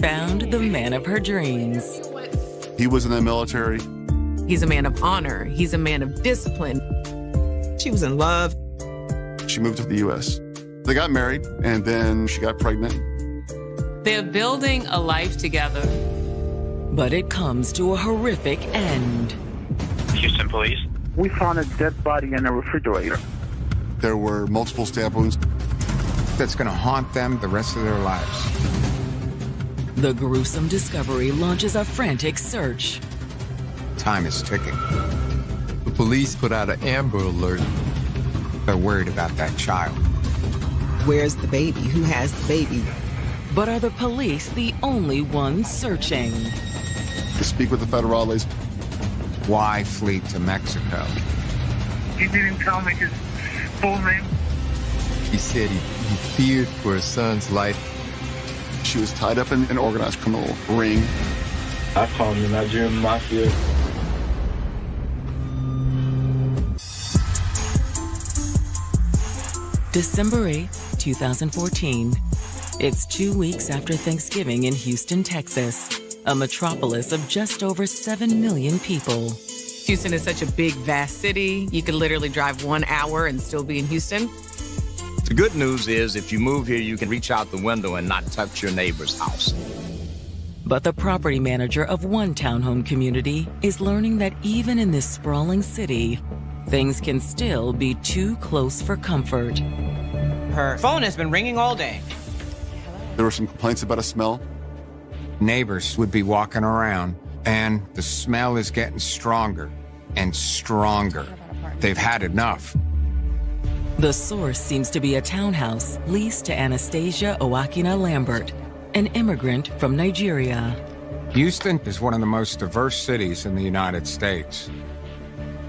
found the man of her dreams. He was in the military. He's a man of honor. He's a man of discipline. She was in love. She moved to the U.S. They got married, and then she got pregnant. They're building a life together. But it comes to a horrific end. Houston police. We found a dead body in a refrigerator. There were multiple stab wounds. That's going to haunt them the rest of their lives. The gruesome discovery launches a frantic search. Time is ticking. The police put out an Amber Alert. They're worried about that child. Where's the baby? Who has the baby? But are the police the only ones searching? To speak with the federales. Why flee to Mexico? He didn't tell me his full name. He said he feared for his son's life. She was tied up in an organized criminal ring. I call him the Nigerian Mafia. December 8, 2014. It's 2 weeks after Thanksgiving in Houston, Texas, a metropolis of just over 7 million people. Houston is such a big, vast city. You could literally drive 1 hour and still be in Houston. The good news is if you move here, you can reach out the window and not touch your neighbor's house. But the property manager of one townhome community is learning that even in this sprawling city, things can still be too close for comfort. Her phone has been ringing all day. There were some complaints about a smell. Neighbors would be walking around, and the smell is getting stronger and stronger. They've had enough. The source seems to be a townhouse leased to Anastasia Owakina Lambert, an immigrant from Nigeria. Houston is one of the most diverse cities in the United States.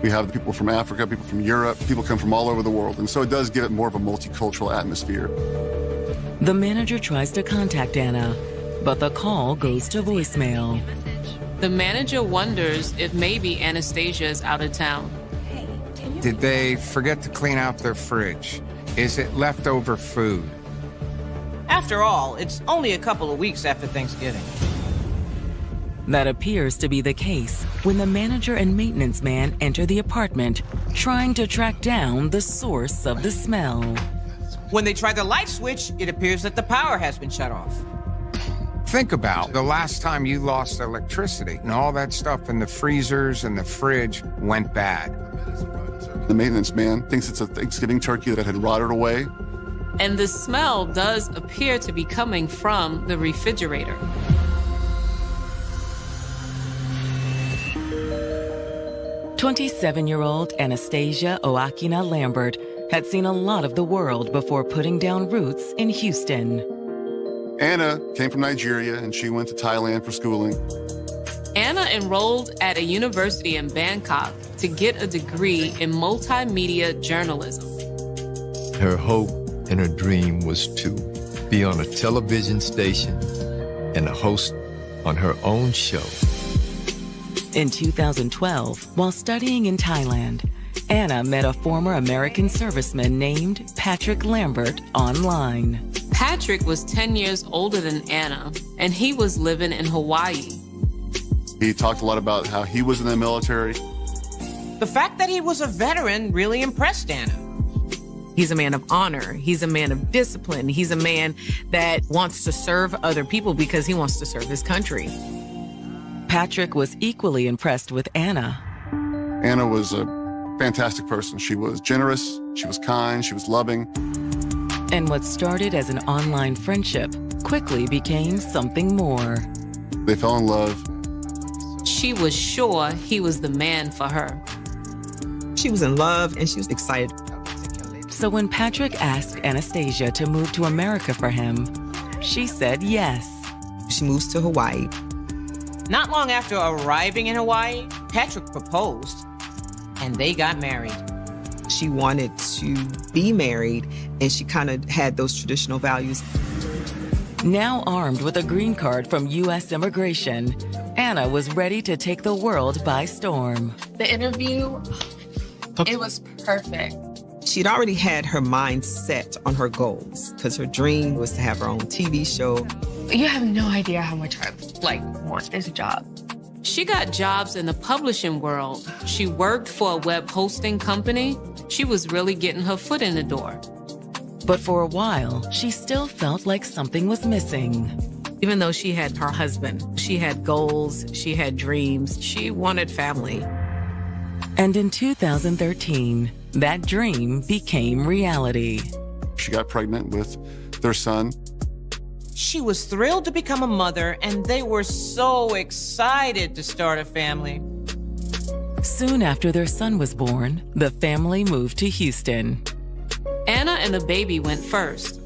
We have people from Africa, people from Europe, people come from all over the world, and so it does give it more of a multicultural atmosphere. The manager tries to contact Anna, but the call goes to voicemail. The manager wonders if maybe Anastasia is out of town. Did they forget to clean out their fridge? Is it leftover food? After all, it's only a couple of weeks after Thanksgiving. That appears to be the case when the manager and maintenance man enter the apartment, trying to track down the source of the smell. When they try the light switch, it appears that the power has been shut off. Think about the last time you lost electricity and all that stuff in the freezers and the fridge went bad. The maintenance man thinks it's a Thanksgiving turkey that had rotted away. And the smell does appear to be coming from the refrigerator. "27-year-old Anastasia Owakina Lambert had seen a lot of the world before putting down roots in Houston. Anna came from Nigeria, and she went to Thailand for schooling. Anna enrolled at a university in Bangkok to get a degree in multimedia journalism. Her hope and her dream was to be on a television station and a host on her own show. In 2012, while studying in Thailand, Anna met a former American serviceman named Patrick Lambert online. Patrick was 10 years older than Anna, and he was living in Hawaii. He talked a lot about how he was in the military. The fact that he was a veteran really impressed Anna. He's a man of honor. He's a man of discipline. He's a man that wants to serve other people because he wants to serve his country. Patrick was equally impressed with Anna. Anna was a fantastic person. She was generous, she was kind, she was loving. And what started as an online friendship quickly became something more. They fell in love. She was sure he was the man for her. She was in love and she was excited. So when Patrick asked Anastasia to move to America for him, she said yes. She moves to Hawaii. Not long after arriving in Hawaii, Patrick proposed, and they got married. She wanted to be married, and she kind of had those traditional values. Now armed with a green card from U.S. immigration, Anna was ready to take the world by storm. The interview, it was perfect. She'd already had her mind set on her goals because her dream was to have her own TV show. You have no idea how much I want this job. She got jobs in the publishing world. She worked for a web hosting company. She was really getting her foot in the door. But for a while, she still felt like something was missing. Even though she had her husband, she had goals, she had dreams, she wanted family. And in 2013, that dream became reality. She got pregnant with their son. She was thrilled to become a mother, and they were so excited to start a family. Soon after their son was born, the family moved to Houston. Anna and the baby went first.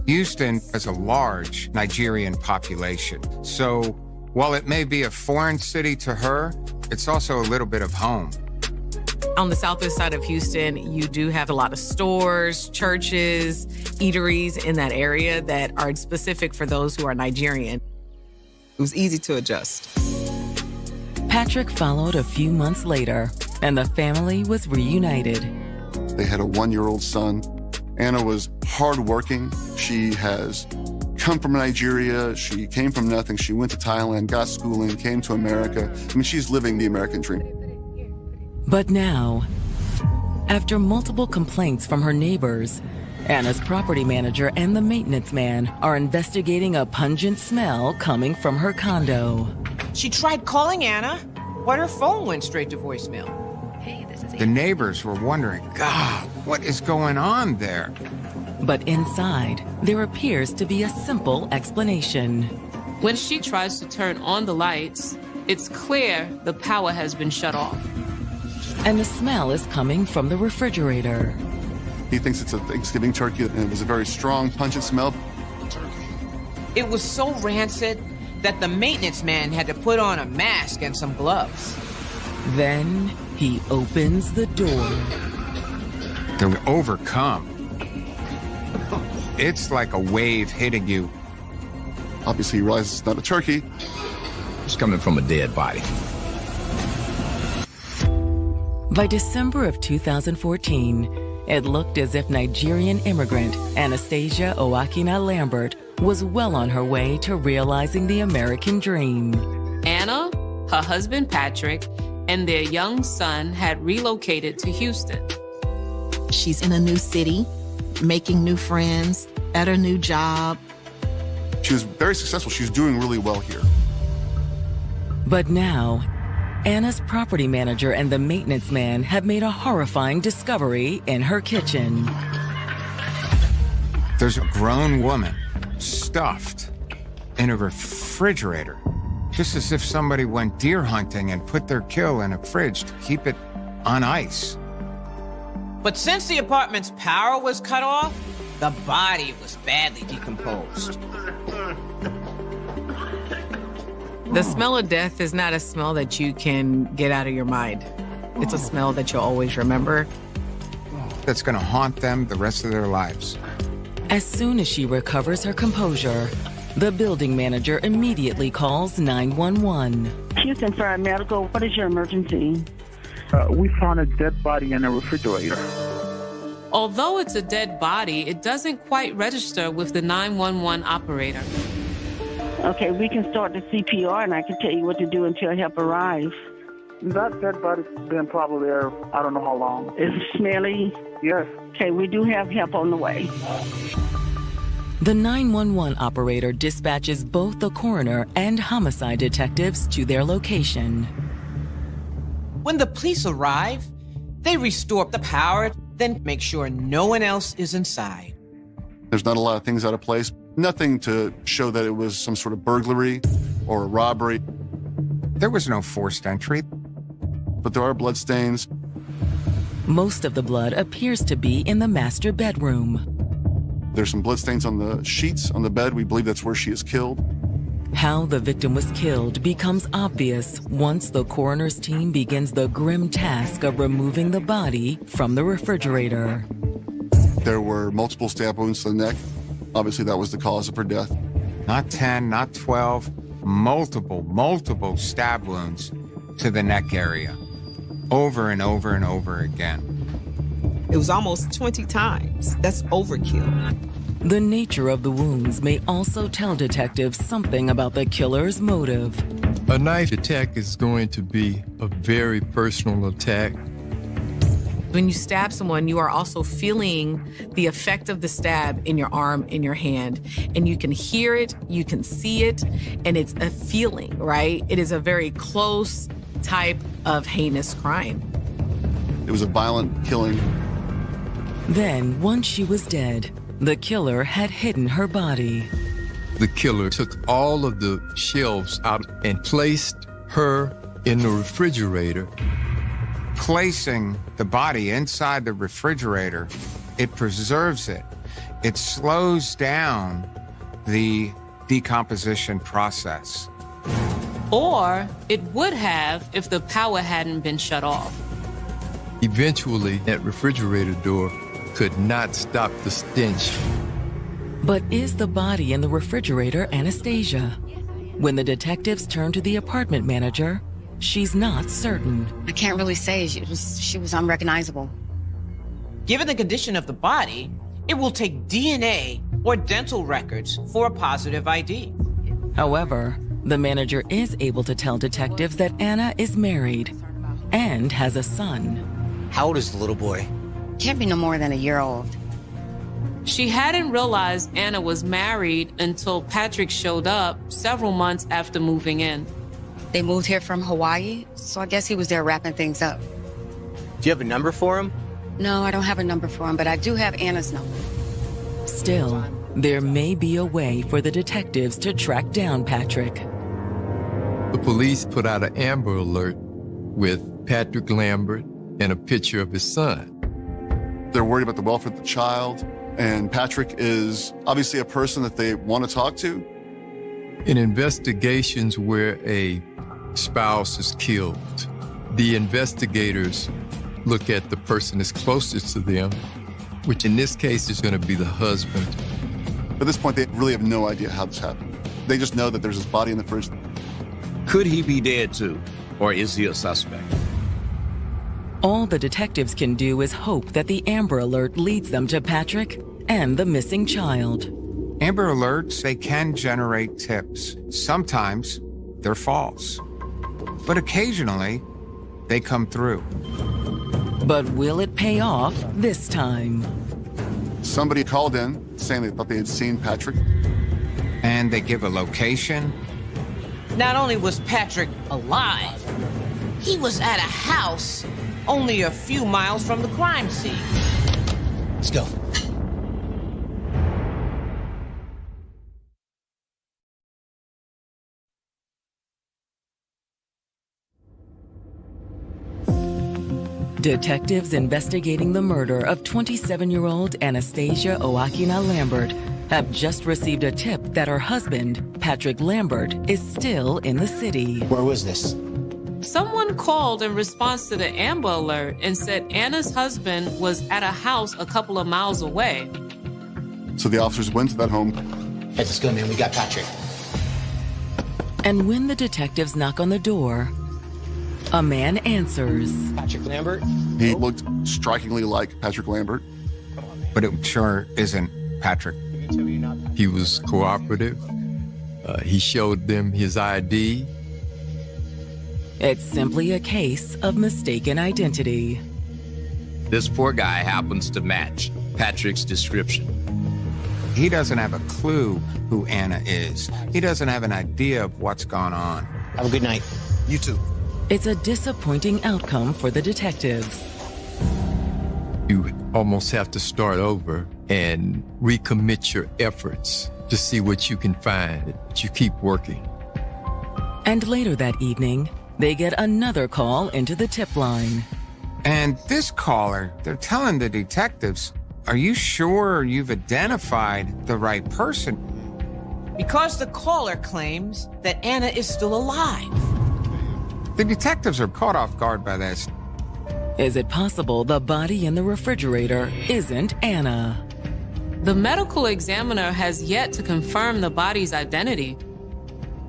Houston has a large Nigerian population. So while it may be a foreign city to her, it's also a little bit of home. On the southwest side of Houston, you do have a lot of stores, churches, eateries in that area that are specific for those who are Nigerian. It was easy to adjust. Patrick followed a few months later, and the family was reunited. They had a 1-year-old son. Anna was hardworking. She has come from Nigeria. She came from nothing. She went to Thailand, got schooling, came to America. I mean, she's living the American dream. But now, after multiple complaints from her neighbors, Anna's property manager and the maintenance man are investigating a pungent smell coming from her condo. She tried calling Anna, but her phone went straight to voicemail. The neighbors were wondering, God, what is going on there? But inside, there appears to be a simple explanation. When she tries to turn on the lights, it's clear the power has been shut off. And the smell is coming from the refrigerator. He thinks it's a Thanksgiving turkey, and it was a very strong, pungent smell. It was so rancid that the maintenance man had to put on a mask and some gloves. Then he opens the door. They're overcome. It's like a wave hitting you. Obviously, he realizes it's not a turkey. It's coming from a dead body. By December of 2014, it looked as if Nigerian immigrant Anastasia Owakina Lambert was well on her way to realizing the American dream. Anna, her husband Patrick, and their young son had relocated to Houston. She's in a new city, making new friends, at her new job. She was very successful. She's doing really well here. But now, Anna's property manager and the maintenance man have made a horrifying discovery in her kitchen. There's a grown woman stuffed in a refrigerator, just as if somebody went deer hunting and put their kill in a fridge to keep it on ice. But since the apartment's power was cut off, the body was badly decomposed. The smell of death is not a smell that you can get out of your mind. It's a smell that you'll always remember. That's going to haunt them the rest of their lives. As soon as she recovers her composure, the building manager immediately calls 911. Houston Fire Medical, what is your emergency? We found a dead body in a refrigerator. Although it's a dead body, it doesn't quite register with the 911 operator. Okay, we can start the CPR and I can tell you what to do until help arrives. That dead body's been probably there, I don't know how long. Is it smelly? Yes. Okay, we do have help on the way. The 911 operator dispatches both the coroner and homicide detectives to their location. When the police arrive, they restore the power, then make sure no one else is inside. There's not a lot of things out of place. Nothing to show that it was some sort of burglary or a robbery. There was no forced entry. But there are blood stains. Most of the blood appears to be in the master bedroom. There's some blood stains on the sheets on the bed. We believe that's where she is killed. How the victim was killed becomes obvious once the coroner's team begins the grim task of removing the body from the refrigerator. There were multiple stab wounds to the neck. Obviously, that was the cause of her death. Not 10, not 12, multiple stab wounds to the neck area, over and over and over again. It was almost 20 times. That's overkill. The nature of the wounds may also tell detectives something about the killer's motive. A knife attack is going to be a very personal attack. When you stab someone, you are also feeling the effect of the stab in your arm, in your hand, and you can hear it, you can see it, and it's a feeling, right? It is a very close type of heinous crime. It was a violent killing. Then, once she was dead, the killer had hidden her body. The killer took all of the shelves out and placed her in the refrigerator. Placing the body inside the refrigerator, it preserves it. It slows down the decomposition process. Or it would have if the power hadn't been shut off. Eventually, that refrigerator door could not stop the stench. But is the body in the refrigerator Anastasia? When the detectives turn to the apartment manager, she's not certain. I can't really say. She was unrecognizable. Given the condition of the body, it will take DNA or dental records for a positive ID. However, the manager is able to tell detectives that Anna is married and has a son. How old is the little boy? Can't be no more than a year old. She hadn't realized Anna was married until Patrick showed up several months after moving in. They moved here from Hawaii, so I guess he was there wrapping things up. Do you have a number for him? No, I don't have a number for him, but I do have Anna's number. Still, there may be a way for the detectives to track down Patrick. The police put out an Amber Alert with Patrick Lambert and a picture of his son. They're worried about the welfare of the child, and Patrick is obviously a person that they want to talk to. In investigations where a spouse is killed, the investigators look at the person that's closest to them, which in this case is going to be the husband. At this point, they really have no idea how this happened. They just know that there's his body in the fridge. Could he be dead too? Or is he a suspect? All the detectives can do is hope that the Amber Alert leads them to Patrick and the missing child. Amber Alerts, they can generate tips. Sometimes they're false, but occasionally they come through. But will it pay off this time? Somebody called in saying they thought they had seen Patrick. And they give a location. Not only was Patrick alive, he was at a house only a few miles from the crime scene. Let's go. Detectives investigating the murder of 27-year-old Anastasia Oakina Lambert have just received a tip that her husband, Patrick Lambert, is still in the city. Where was this? Someone called in response to the Amber Alert and said Anna's husband was at a house a couple of miles away. So the officers went to that home. Hey, let's go, man. We got Patrick. And when the detectives knock on the door, a man answers. Patrick Lambert? He looked strikingly like Patrick Lambert. But it sure isn't Patrick. He was cooperative. He showed them his ID. It's simply a case of mistaken identity. This poor guy happens to match Patrick's description. He doesn't have a clue who Anna is. He doesn't have an idea of what's gone on. Have a good night. You too. It's a disappointing outcome for the detectives. You almost have to start over and recommit your efforts to see what you can find. But you keep working. And later that evening, they get another call into the tip line. And this caller, they're telling the detectives, are you sure you've identified the right person? Because the caller claims that Anna is still alive. The detectives are caught off guard by this. Is it possible the body in the refrigerator isn't Anna? The medical examiner has yet to confirm the body's identity.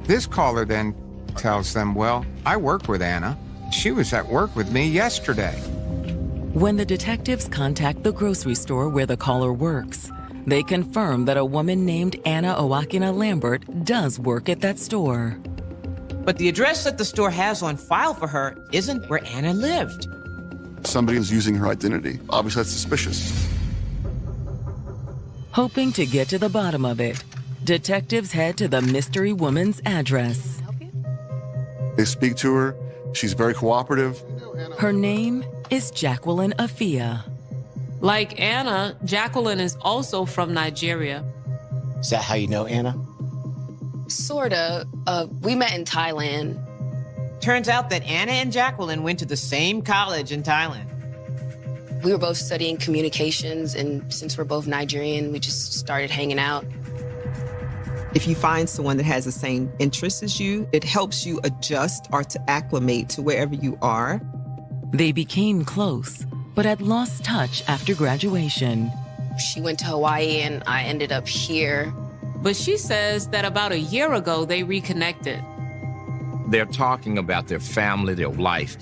This caller then tells them, well, I work with Anna. She was at work with me yesterday. When the detectives contact the grocery store where the caller works, they confirm that a woman named Anna Owakina Lambert does work at that store. But the address that the store has on file for her isn't where Anna lived. Somebody was using her identity. Obviously, that's suspicious. Hoping to get to the bottom of it, detectives head to the mystery woman's address. They speak to her. She's very cooperative. Her name is Jacqueline Afia. Like Anna, Jacqueline is also from Nigeria. Is that how you know Anna? Sorta. We met in Thailand. Turns out that Anna and Jacqueline went to the same college in Thailand. We were both studying communications, and since we're both Nigerian, we just started hanging out. If you find someone that has the same interests as you, it helps you adjust or to acclimate to wherever you are. They became close, but had lost touch after graduation. She went to Hawaii, and I ended up here. But she says that about a year ago, they reconnected. They're talking about their family, their life.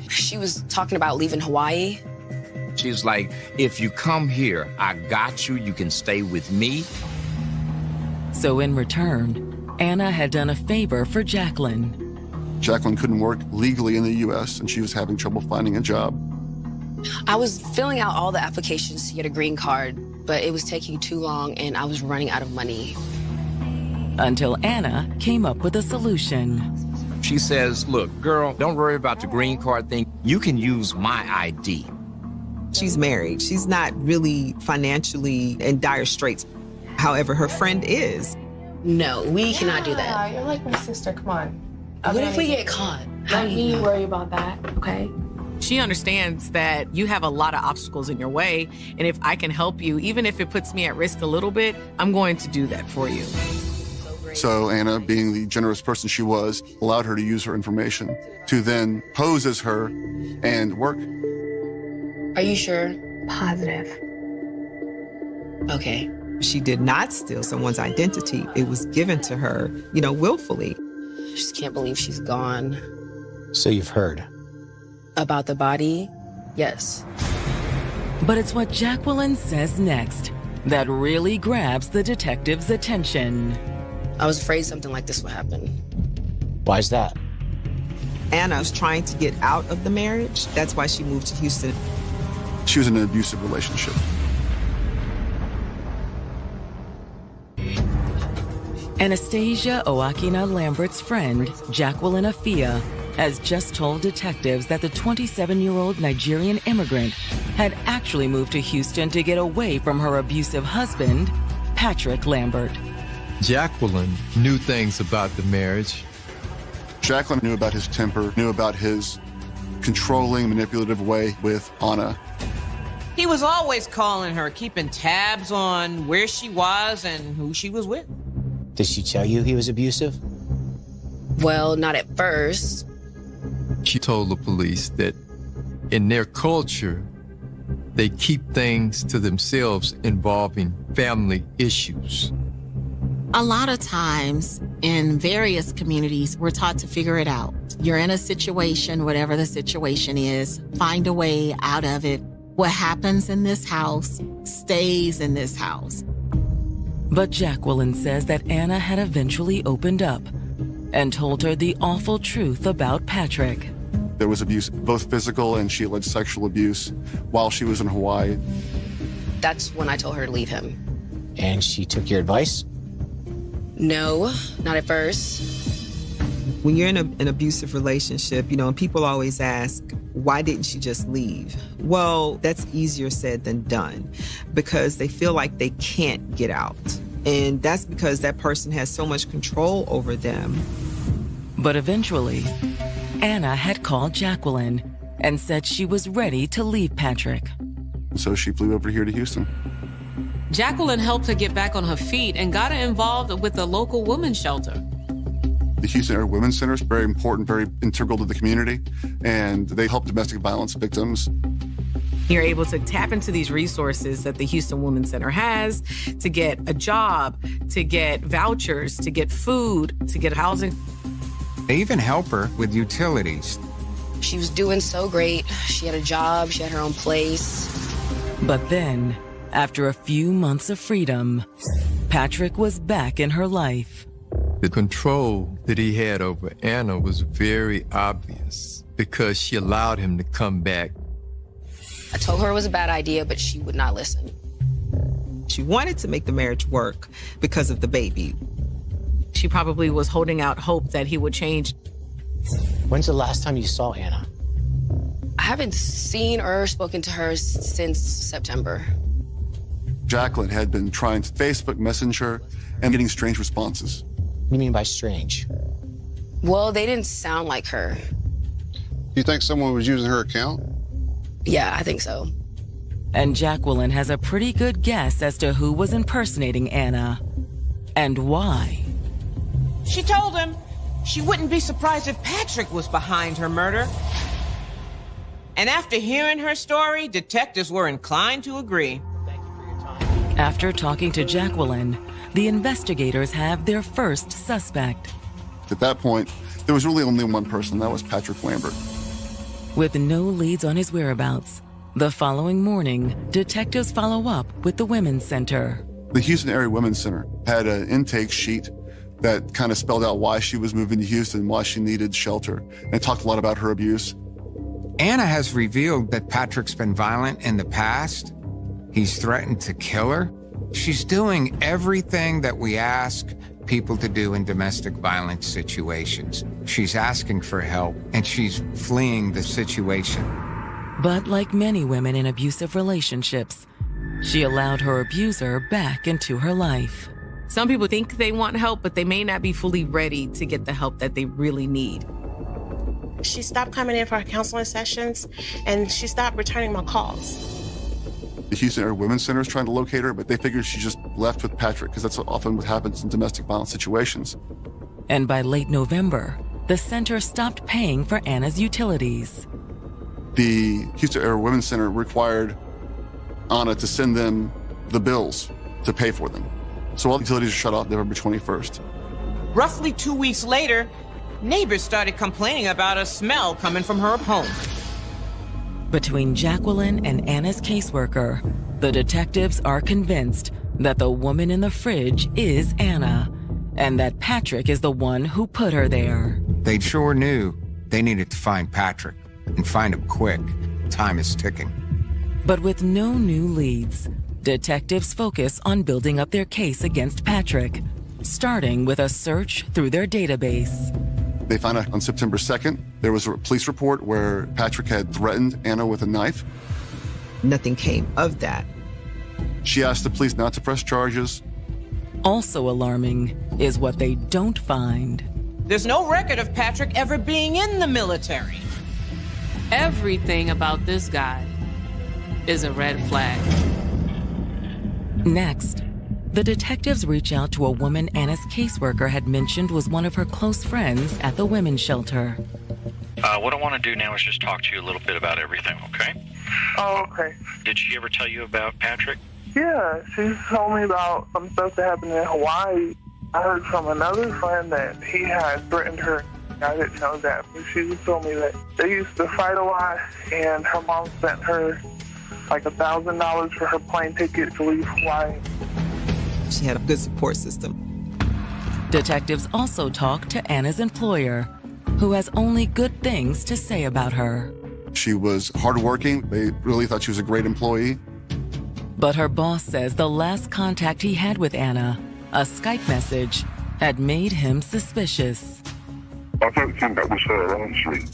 She was talking about leaving Hawaii. She's like, if you come here, I got you. You can stay with me. So in return, Anna had done a favor for Jacqueline. Jacqueline couldn't work legally in the U.S., and she was having trouble finding a job. I was filling out all the applications to get a green card, but it was taking too long, and I was running out of money. Until Anna came up with a solution. She says, look, girl, don't worry about the green card thing. You can use my ID. She's married. She's not really financially in dire straits. However, her friend is. No, we cannot do that. You're like my sister. Come on. What if we get caught? Don't you worry about that, okay? She understands that you have a lot of obstacles in your way, and if I can help you, even if it puts me at risk a little bit, I'm going to do that for you. So Anna, being the generous person she was, allowed her to use her information to then pose as her and work. Are you sure? Positive. Okay. She did not steal someone's identity. It was given to her, willfully. I just can't believe she's gone. So you've heard. About the body? Yes. But it's what Jacqueline says next that really grabs the detective's attention. I was afraid something like this would happen. Why's that? Anna was trying to get out of the marriage. That's why she moved to Houston. She was in an abusive relationship. Anastasia Owakina Lambert's friend, Jacqueline Afia, has just told detectives that the 27-year-old Nigerian immigrant had actually moved to Houston to get away from her abusive husband, Patrick Lambert. Jacqueline knew things about the marriage. Jacqueline knew about his temper, knew about his controlling, manipulative way with Anna. He was always calling her, keeping tabs on where she was and who she was with. Did she tell you he was abusive? Well, not at first. She told the police that in their culture, they keep things to themselves involving family issues. A lot of times in various communities, we're taught to figure it out. You're in a situation, whatever the situation is, find a way out of it. What happens in this house stays in this house. But Jacqueline says that Anna had eventually opened up and told her the awful truth about Patrick. There was abuse, both physical and she alleged sexual abuse while she was in Hawaii. That's when I told her to leave him. And she took your advice? No, not at first. When you're in an abusive relationship, and people always ask, why didn't she just leave? Well, that's easier said than done because they feel like they can't get out. And that's because that person has so much control over them. But eventually, Anna had called Jacqueline and said she was ready to leave Patrick. So she flew over here to Houston. Jacqueline helped her get back on her feet and got her involved with the local women's shelter. The Houston Area Women's Center is very important, very integral to the community, and they help domestic violence victims. You're able to tap into these resources that the Houston Women's Center has to get a job, to get vouchers, to get food, to get housing. They even help her with utilities. She was doing so great. She had a job, she had her own place. But then, after a few months of freedom, Patrick was back in her life. The control that he had over Anna was very obvious because she allowed him to come back. I told her it was a bad idea, but she would not listen. She wanted to make the marriage work because of the baby. She probably was holding out hope that he would change. When's the last time you saw Anna? I haven't seen or spoken to her since September. Jacqueline had been trying to Facebook Messenger and getting strange responses. What do you mean by strange? Well, they didn't sound like her. You think someone was using her account? Yeah, I think so. And Jacqueline has a pretty good guess as to who was impersonating Anna and why. She told him she wouldn't be surprised if Patrick was behind her murder. And after hearing her story, detectives were inclined to agree. After talking to Jacqueline, the investigators have their first suspect. At that point, there was really only one person, that was Patrick Lambert. With no leads on his whereabouts, the following morning, detectives follow up with the Women's Center. The Houston Area Women's Center had an intake sheet that kind of spelled out why she was moving to Houston, why she needed shelter, and it talked a lot about her abuse. Anna has revealed that Patrick's been violent in the past. He's threatened to kill her. She's doing everything that we ask people to do in domestic violence situations. She's asking for help, and she's fleeing the situation. But like many women in abusive relationships, she allowed her abuser back into her life. Some people think they want help, but they may not be fully ready to get the help that they really need. She stopped coming in for her counseling sessions, and she stopped returning my calls. The Houston Area Women's Center is trying to locate her, but they figured she just left with Patrick, because that's often what happens in domestic violence situations. And by late November, the center stopped paying for Anna's utilities. The Houston Area Women's Center required Anna to send them the bills to pay for them. So all the utilities are shut off November 21st. Roughly 2 weeks later, neighbors started complaining about a smell coming from her home. Between Jacqueline and Anna's caseworker, the detectives are convinced that the woman in the fridge is Anna, and that Patrick is the one who put her there. They sure knew they needed to find Patrick, and find him quick. Time is ticking. But with no new leads, detectives focus on building up their case against Patrick, starting with a search through their database. They found out on September 2nd, there was a police report where Patrick had threatened Anna with a knife. Nothing came of that. She asked the police not to press charges. Also alarming is what they don't find. There's no record of Patrick ever being in the military. Everything about this guy is a red flag. Next, the detectives reach out to a woman Anna's caseworker had mentioned was one of her close friends at the women's shelter. What I want to do now is just talk to you a little bit about everything, okay? Oh, okay. Did she ever tell you about Patrick? Yeah, she told me about some stuff that happened in Hawaii. I heard from another friend that he had threatened her. I didn't know that, but she just told me that they used to fight a lot, and her mom sent her like $1,000 for her plane ticket to leave Hawaii. She had a good support system. Detectives also talk to Anna's employer, who has only good things to say about her. She was hardworking. They really thought she was a great employee. But her boss says the last contact he had with Anna, a Skype message, had made him suspicious. I don't think that was her answering.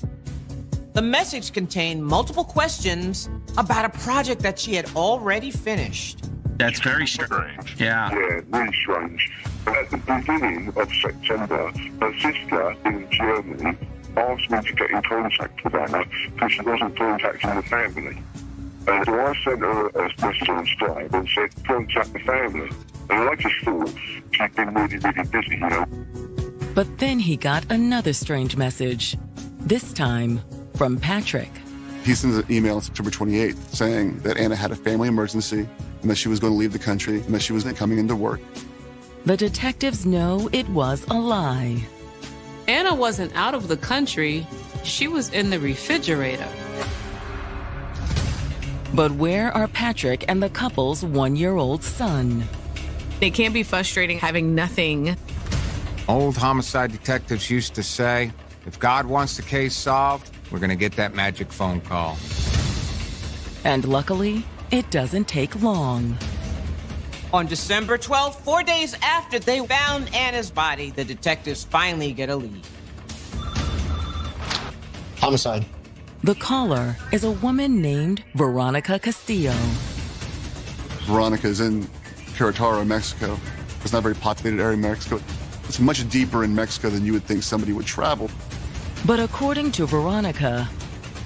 The message contained multiple questions about a project that she had already finished. That's very strange. Yeah. Yeah, really strange. At the beginning of September, her sister in Germany asked me to get in contact with Anna because she wasn't contacting the family. And so I sent her a message on Skype and said, contact the family. And I just thought she'd been really, really busy, you know. But then he got another strange message, this time from Patrick. He sends an email on September 28th saying that Anna had a family emergency and that she was going to leave the country and that she wasn't coming into work. The detectives know it was a lie. Anna wasn't out of the country. she was in the refrigerator. But where are Patrick and the couple's 1-year-old son? It can be frustrating having nothing. Old homicide detectives used to say, if God wants the case solved, we're going to get that magic phone call. And luckily, it doesn't take long. On December 12th, 4 days after they found Anna's body, the detectives finally get a lead. Homicide. The caller is a woman named Veronica Castillo. Veronica is in Querétaro, Mexico. It's not a very populated area in Mexico. It's much deeper in Mexico than you would think somebody would travel. But according to Veronica,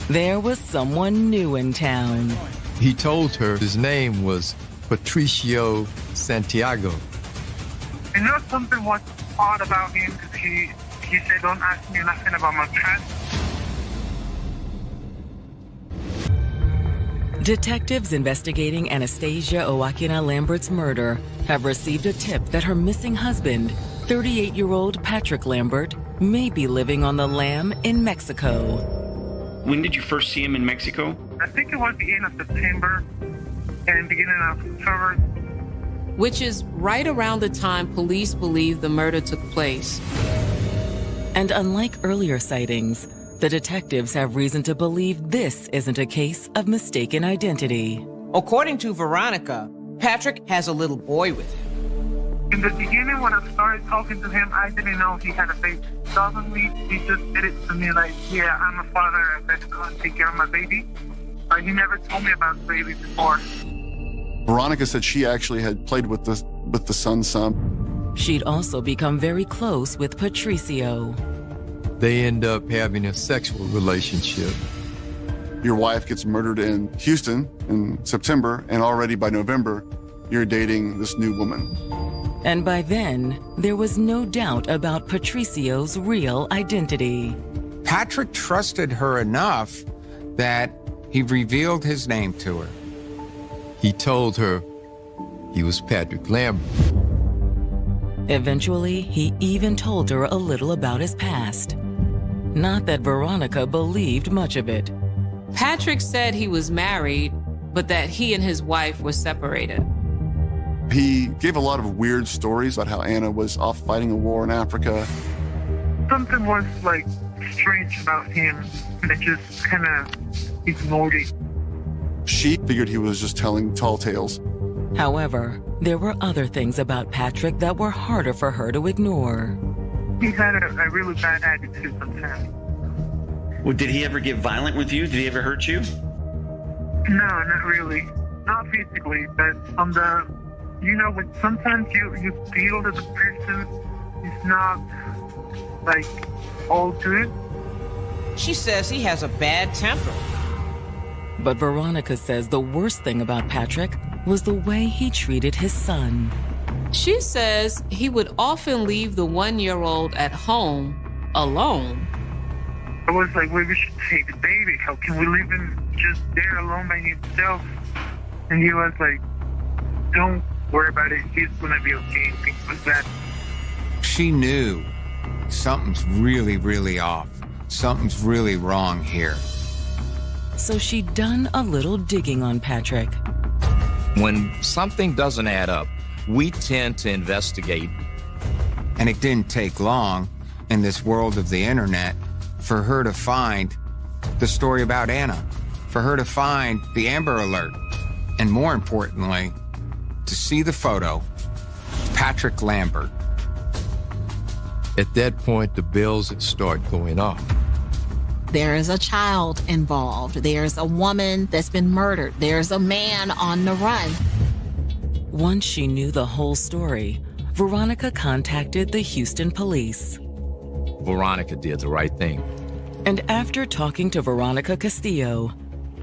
there was someone new in town. He told her his name was Patricio Santiago. You know, something was odd about him because he said, don't ask me nothing about my past. Detectives investigating Anastasia Oaquina Lambert's murder have received a tip that her missing husband, 38-year-old Patrick Lambert, may be living on the lam in Mexico. When did you first see him in Mexico? I think it was the end of September and beginning of October. Which is right around the time police believe the murder took place. And unlike earlier sightings, the detectives have reason to believe this isn't a case of mistaken identity. According to Veronica, Patrick has a little boy with him. In the beginning, when I started talking to him, I didn't know he had a baby. Suddenly, he just did it to me like, yeah, I'm a father, and let's go and take care of my baby. But he never told me about the baby before. Veronica said she actually had played with the son some. She'd also become very close with Patricio. They end up having a sexual relationship. Your wife gets murdered in Houston in September, and already by November, you're dating this new woman. And by then, there was no doubt about Patricio's real identity. Patrick trusted her enough that he revealed his name to her. He told her he was Patrick Lambert. Eventually, he even told her a little about his past. Not that Veronica believed much of it. Patrick said he was married, but that he and his wife were separated. He gave a lot of weird stories about how Anna was off fighting a war in Africa. Something was like strange about him, and I just kind of ignored it. She figured he was just telling tall tales. However, there were other things about Patrick that were harder for her to ignore. He had a really bad attitude sometimes. Well, did he ever get violent with you? Did he ever hurt you? No, not really. Not physically, but on the, when sometimes you feel that the person is not, like, all good. She says he has a bad temper. But Veronica says the worst thing about Patrick was the way he treated his son. She says he would often leave the 1-year-old at home alone. I was like, well, we should take the baby. How can we leave him just there alone by himself? And he was like, don't worry about it. He's going to be okay. Things like that. She knew something's really, really off. Something's really wrong here. So she'd done a little digging on Patrick. When something doesn't add up, we tend to investigate. And it didn't take long in this world of the internet for her to find the story about Anna, for her to find the Amber Alert, and more importantly, to see the photo of Patrick Lambert. At that point, the bells would start going off. There is a child involved. There's a woman that's been murdered. There's a man on the run. Once she knew the whole story, Veronica contacted the Houston police. Veronica did the right thing. And after talking to Veronica Castillo,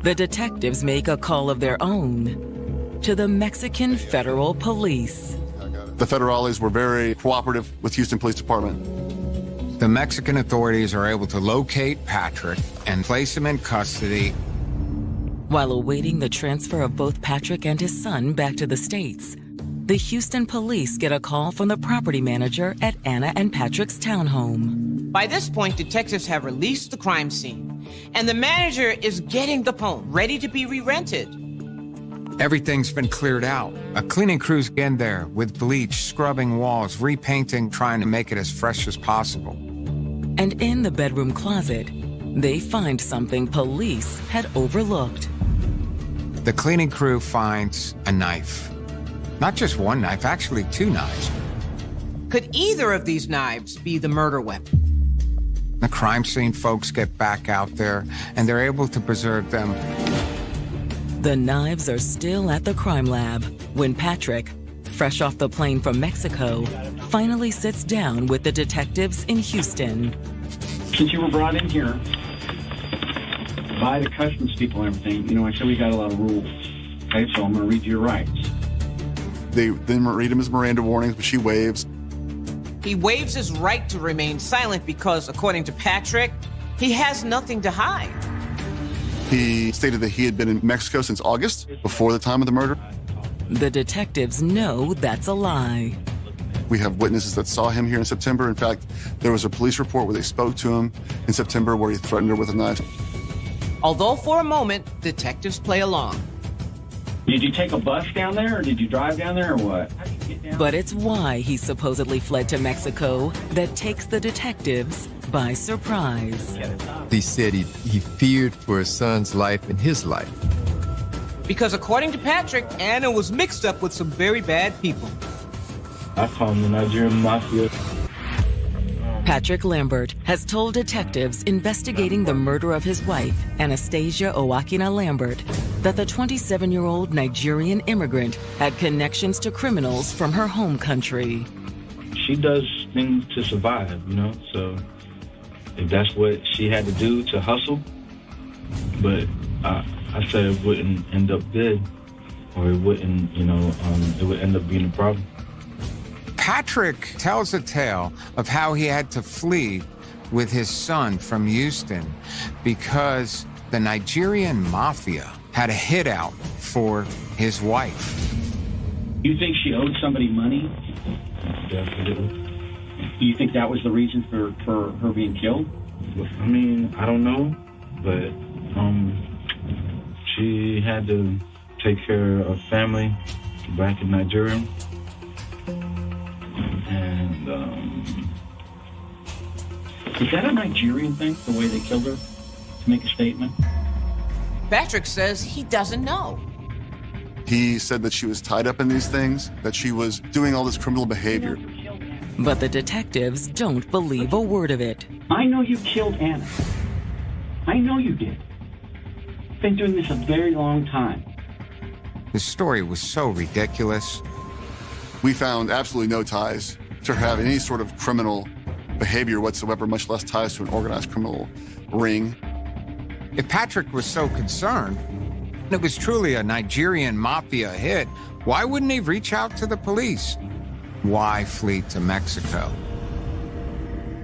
the detectives make a call of their own to the Mexican Federal Police. The federales were very cooperative with Houston Police Department. The Mexican authorities are able to locate Patrick and place him in custody. While awaiting the transfer of both Patrick and his son back to the States, the Houston police get a call from the property manager at Anna and Patrick's townhome. By this point, detectives have released the crime scene, and the manager is getting the home ready to be re-rented. Everything's been cleared out. A cleaning crew's in there with bleach, scrubbing walls, repainting, trying to make it as fresh as possible. And in the bedroom closet, they find something police had overlooked. The cleaning crew finds a knife. Not just one knife, actually 2 knives. Could either of these knives be the murder weapon? The crime scene folks get back out there, and they're able to preserve them. The knives are still at the crime lab when Patrick, fresh off the plane from Mexico, finally sits down with the detectives in Houston. Since you were brought in here by the customs people and everything, I said we got a lot of rules. Okay, so I'm going to read you your rights. They then read him as Miranda warnings, but she waives. He waives his right to remain silent because, according to Patrick, he has nothing to hide. He stated that he had been in Mexico since August, before the time of the murder. The detectives know that's a lie. We have witnesses that saw him here in September. In fact, there was a police report where they spoke to him in September where he threatened her with a knife. Although for a moment, detectives play along. Did you take a bus down there, or did you drive down there, or what? How did you get down? But it's why he supposedly fled to Mexico that takes the detectives by surprise. He said he feared for his son's life and his life. Because according to Patrick, Anna was mixed up with some very bad people. I call them the Nigerian mafia. Patrick Lambert has told detectives investigating the murder of his wife, Anastasia Owakina Lambert, that the 27-year-old Nigerian immigrant had connections to criminals from her home country. She does things to survive, so if that's what she had to do to hustle, but I said it wouldn't end up good, or it wouldn't, it would end up being a problem. Patrick tells a tale of how he had to flee with his son from Houston because the Nigerian mafia had a hit out for his wife. You think she owed somebody money? Definitely. Do you think that was the reason for her being killed? I mean, I don't know, but she had to take care of family back in Nigeria. And is that a Nigerian thing, the way they killed her, to make a statement? Patrick says he doesn't know. He said that she was tied up in these things, that she was doing all this criminal behavior. But the detectives don't believe a word of it. I know you killed Anna. I know you did. Been doing this a very long time. The story was so ridiculous. We found absolutely no ties to her having any sort of criminal behavior whatsoever, much less ties to an organized criminal ring. If Patrick was so concerned, it was truly a Nigerian mafia hit, why wouldn't he reach out to the police? Why flee to Mexico?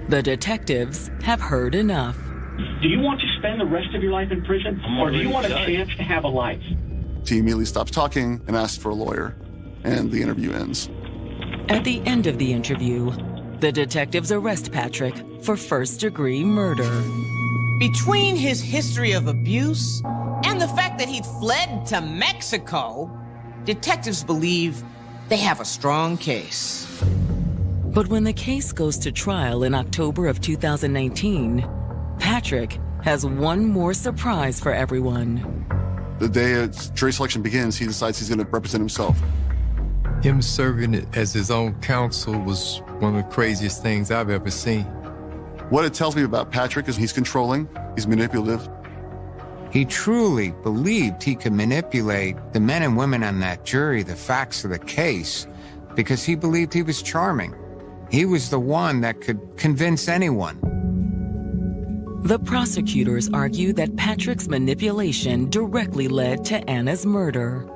The detectives have heard enough. Do you want to spend the rest of your life in prison, or do you want a chance to have a life? He immediately stops talking and asks for a lawyer, and the interview ends. At the end of the interview, the detectives arrest Patrick for first-degree murder. Between his history of abuse and the fact that he fled to Mexico, detectives believe they have a strong case. But when the case goes to trial in October of 2019, Patrick has one more surprise for everyone. The day jury selection begins, he decides he's going to represent himself. Him serving it as his own counsel was one of the craziest things I've ever seen. What it tells me about Patrick is he's controlling, he's manipulative. He truly believed he could manipulate the men and women on that jury, the facts of the case, because he believed he was charming. He was the one that could convince anyone. The prosecutors argue that Patrick's manipulation directly led to Anna's murder.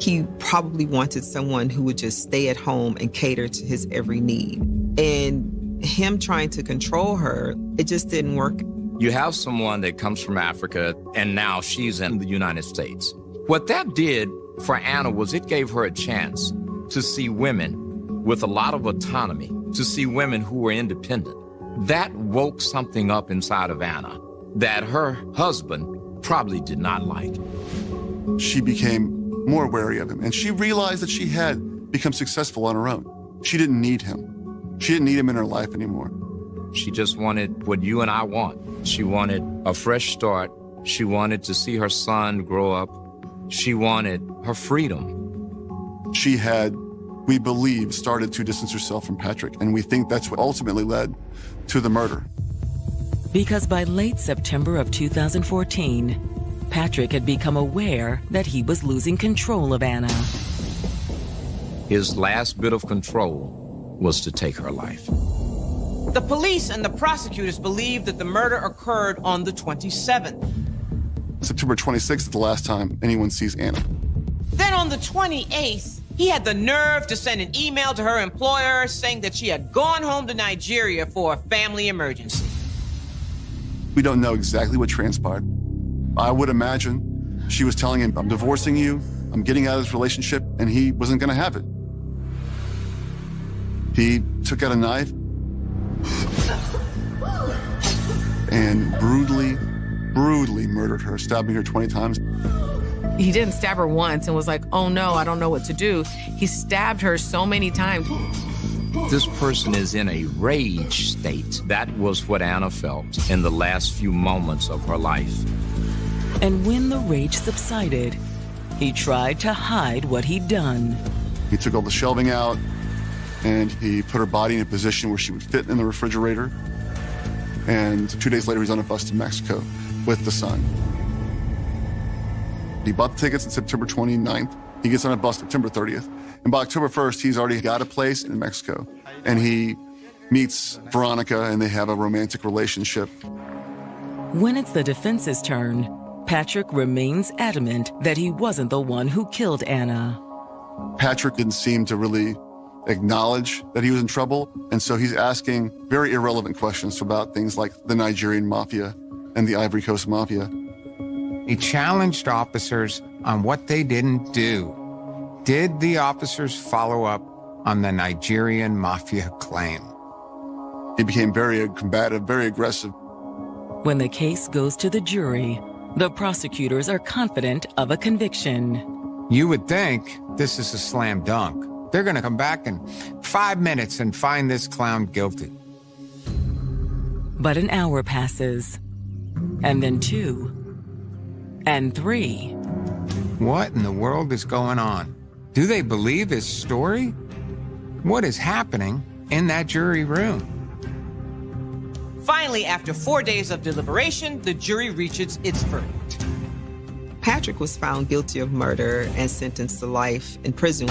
He probably wanted someone who would just stay at home and cater to his every need. And him trying to control her, it just didn't work. You have someone that comes from Africa, and now she's in the United States. What that did for Anna was it gave her a chance to see women with a lot of autonomy, to see women who were independent. That woke something up inside of Anna that her husband probably did not like. She became more wary of him, and she realized that she had become successful on her own. She didn't need him. She didn't need him in her life anymore. She just wanted what you and I want. She wanted a fresh start. She wanted to see her son grow up. She wanted her freedom. She had, we believe, started to distance herself from Patrick, and we think that's what ultimately led to the murder. Because by late September of 2014, Patrick had become aware that he was losing control of Anna. His last bit of control was to take her life. The police and the prosecutors believe that the murder occurred on the 27th. September 26th is the last time anyone sees Anna. Then on the 28th, he had the nerve to send an email to her employer saying that she had gone home to Nigeria for a family emergency. We don't know exactly what transpired. I would imagine she was telling him, I'm divorcing you, I'm getting out of this relationship, and he wasn't gonna have it. He took out a knife and brutally murdered her, stabbing her 20 times. He didn't stab her once and was like, oh no, I don't know what to do. He stabbed her so many times. This person is in a rage state. That was what Anna felt in the last few moments of her life. And when the rage subsided, he tried to hide what he'd done. He took all the shelving out, and he put her body in a position where she would fit in the refrigerator. And 2 days later, he's on a bus to Mexico with the son. He bought the tickets on September 29th. He gets on a bus September 30th. And by October 1st, he's already got a place in Mexico. And he meets Veronica, and they have a romantic relationship. When it's the defense's turn, Patrick remains adamant that he wasn't the one who killed Anna. Patrick didn't seem to really acknowledge that he was in trouble, and so he's asking very irrelevant questions about things like the Nigerian mafia and the Ivory Coast mafia. He challenged officers on what they didn't do. Did the officers follow up on the Nigerian mafia claim? He became very combative, very aggressive. When the case goes to the jury, the prosecutors are confident of a conviction. You would think this is a slam dunk. They're going to come back in 5 minutes and find this clown guilty. But an hour passes, and then 2, and 3. What in the world is going on? Do they believe his story? What is happening in that jury room? Finally, after 4 days of deliberation, the jury reaches its verdict. Patrick was found guilty of murder and sentenced to life in prison.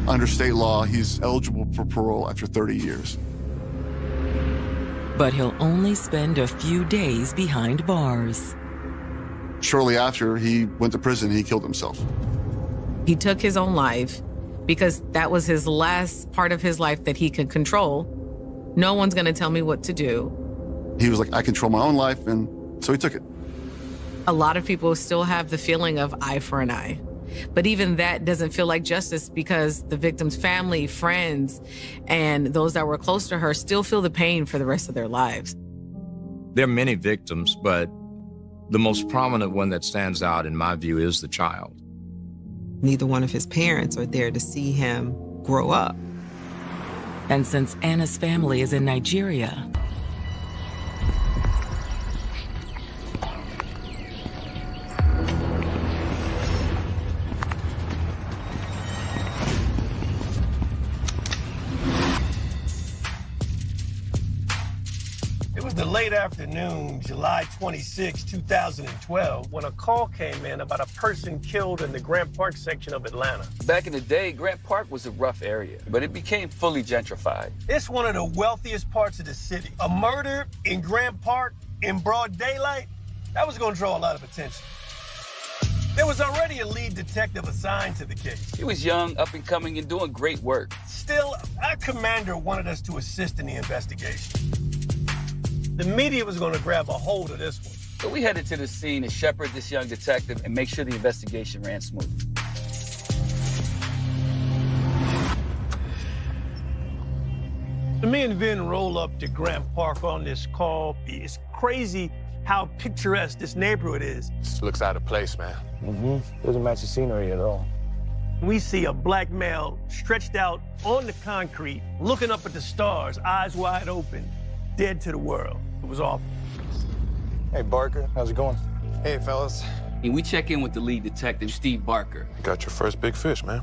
Under state law, he's eligible for parole after 30 years. But he'll only spend a few days behind bars. Shortly after he went to prison, he killed himself. He took his own life because that was his last part of his life that he could control. No one's gonna tell me what to do. He was like, I control my own life, and so he took it. A lot of people still have the feeling of eye for an eye. But even that doesn't feel like justice because the victim's family, friends, and those that were close to her still feel the pain for the rest of their lives. There are many victims, but the most prominent one that stands out, in my view, is the child. Neither one of his parents are there to see him grow up. And since Anna's family is in Nigeria, It was the late afternoon, July 26, 2012, when a call came in about a person killed in the Grant Park section of Atlanta. Back in the day, Grant Park was a rough area, but it became fully gentrified. It's one of the wealthiest parts of the city. A murder in Grant Park in broad daylight, that was going to draw a lot of attention. There was already a lead detective assigned to the case. He was young, up and coming, and doing great work. Still, our commander wanted us to assist in the investigation. The media was going to grab a hold of this one. So we headed to the scene to shepherd this young detective and make sure the investigation ran smooth. The me and Vin roll up to Grant Park on this call. It's crazy how picturesque this neighborhood is. This looks out of place, man. Doesn't match the scenery at all. We see a black male stretched out on the concrete, looking up at the stars, eyes wide open, dead to the world. It was awful. Hey, Barker, how's it going? Hey, fellas. And we check in with the lead detective, Steve Barker. You got your first big fish, man.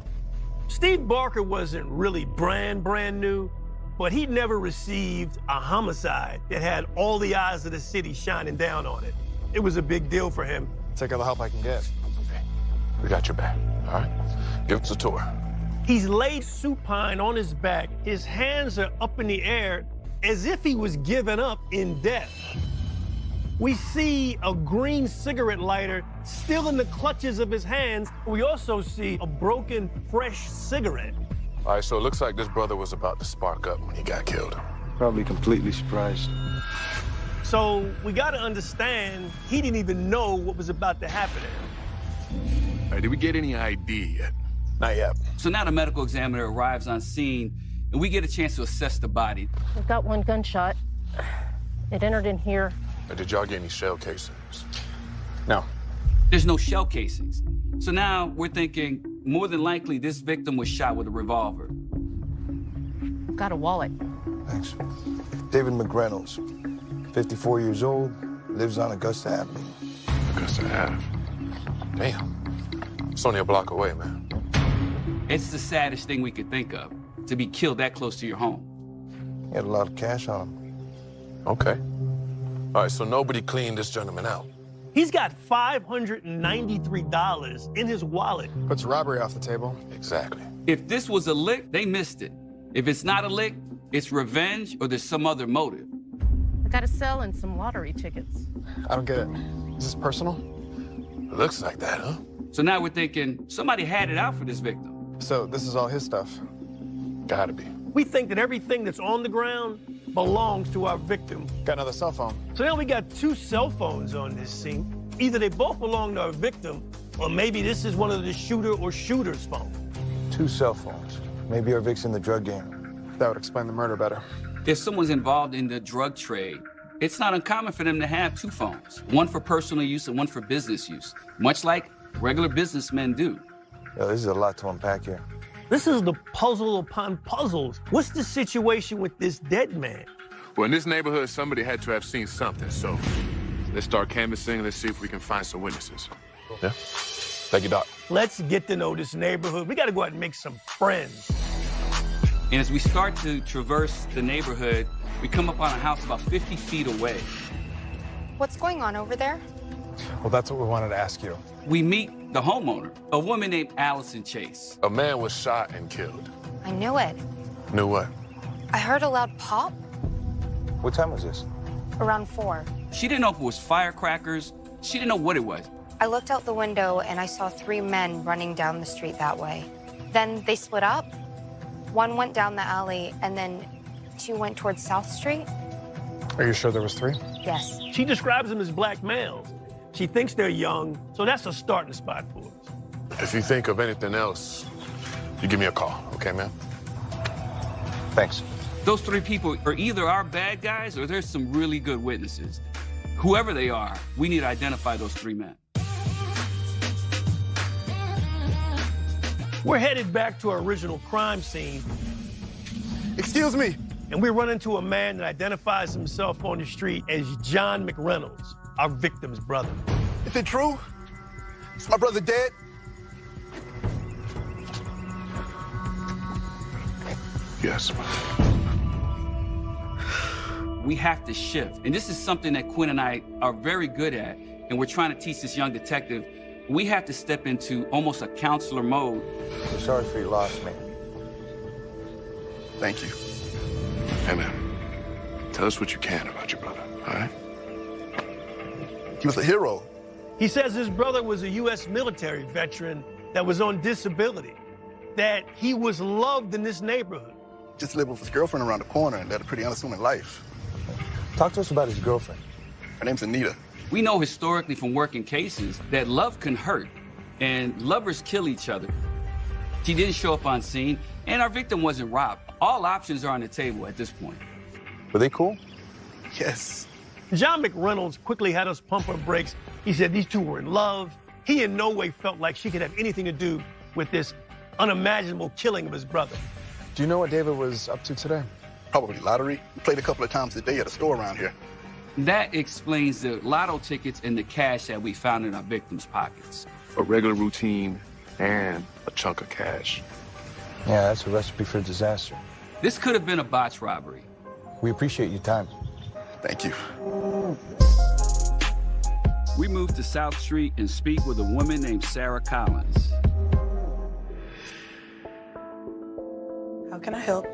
Steve Barker wasn't really brand new, but he'd never received a homicide that had all the eyes of the city shining down on it. It was a big deal for him. Take all the help I can get. We got your back, all right? Give us a tour. He's laid supine on his back. His hands are up in the air as if he was given up in death. We see a green cigarette lighter still in the clutches of his hands. We also see a broken, fresh cigarette. All right, so it looks like this brother was about to spark up when he got killed. Probably completely surprised. So we got to understand he didn't even know what was about to happen to him. All right, did we get any ID yet? Not yet. So now the medical examiner arrives on scene, and we get a chance to assess the body. We've got one gunshot. It entered in here. Did y'all get any shell casings? No. There's no shell casings. So now we're thinking more than likely this victim was shot with a revolver. Got a wallet. Thanks. David McReynolds, 54 years old, lives on Augusta Avenue. Augusta Ave. Damn. It's only a block away, man. It's the saddest thing we could think of, to be killed that close to your home. He had a lot of cash on him. Okay. All right, so nobody cleaned this gentleman out. He's got $593 in his wallet. Puts robbery off the table. Exactly. If this was a lick, they missed it. If it's not a lick, it's revenge or there's some other motive. I got a cell and some lottery tickets. I don't get it. Is this personal? It looks like that, huh? So now we're thinking somebody had it out for this victim. So this is all his stuff? Gotta be. We think that everything that's on the ground belongs to our victim. Got another cell phone. So now we got 2 cell phones on this scene. Either they both belong to our victim, or maybe this is one of the shooter or shooters' phones. 2 cell phones. Maybe our Vic's in the drug game. That would explain the murder better. If someone's involved in the drug trade, it's not uncommon for them to have 2 phones, one for personal use and one for business use, much like regular businessmen do. Yo, this is a lot to unpack here. This is the puzzle upon puzzles. What's the situation with this dead man? Well, in this neighborhood, somebody had to have seen something, so let's start canvassing. Let's see if we can find some witnesses. Yeah? Thank you, Doc. Let's get to know this neighborhood. We got to go out and make some friends. And as we start to traverse the neighborhood, we come up on a house about 50 feet away. What's going on over there? Well, that's what we wanted to ask you. We meet the homeowner, a woman named Allison Chase. A man was shot and killed. I knew it. Knew what? I heard a loud pop What time was this? around 4. She didn't know if it was firecrackers. She didn't know what it was. I looked out the window and I saw 3 men running down the street that way. Then they split up. One went down the alley and then 2 went towards South Street. Are you sure there was 3? Yes. She describes them as black males. She thinks they're young, so that's a starting spot for us. If you think of anything else, you give me a call, okay, man? Thanks. Those 3 people are either our bad guys or there's some really good witnesses. Whoever they are, we need to identify those 3 men. We're headed back to our original crime scene. Excuse me. And we run into a man that identifies himself on the street as John McReynolds, our victim's brother. Is it true? Is my brother dead? Yes. We have to shift. And this is something that Quinn and I are very good at, and we're trying to teach this young detective. We have to step into almost a counselor mode. I'm sorry for your loss, man. Thank you. Hey, man. Tell us what you can about your brother, all right? He was a hero. He says his brother was a U.S. military veteran that was on disability, that he was loved in this neighborhood. Just lived with his girlfriend around the corner and led a pretty unassuming life. Talk to us about his girlfriend. Her name's Anita. We know historically from working cases that love can hurt, and lovers kill each other. She didn't show up on scene, And our victim wasn't robbed. All options are on the table at this point. Were they cool? Yes. John McReynolds quickly had us pump our brakes. He said these two were in love. He in no way felt like she could have anything to do with this unimaginable killing of his brother. Do you know what David was up to today? Probably lottery. Played a couple of times a day at a store around here. That explains the lotto tickets and the cash that we found in our victim's pockets. A regular routine and a chunk of cash. Yeah, that's a recipe for disaster. This could have been a botched robbery. We appreciate your time. Thank you. We moved to South Street and speak with a woman named Sarah Collins. How can I help?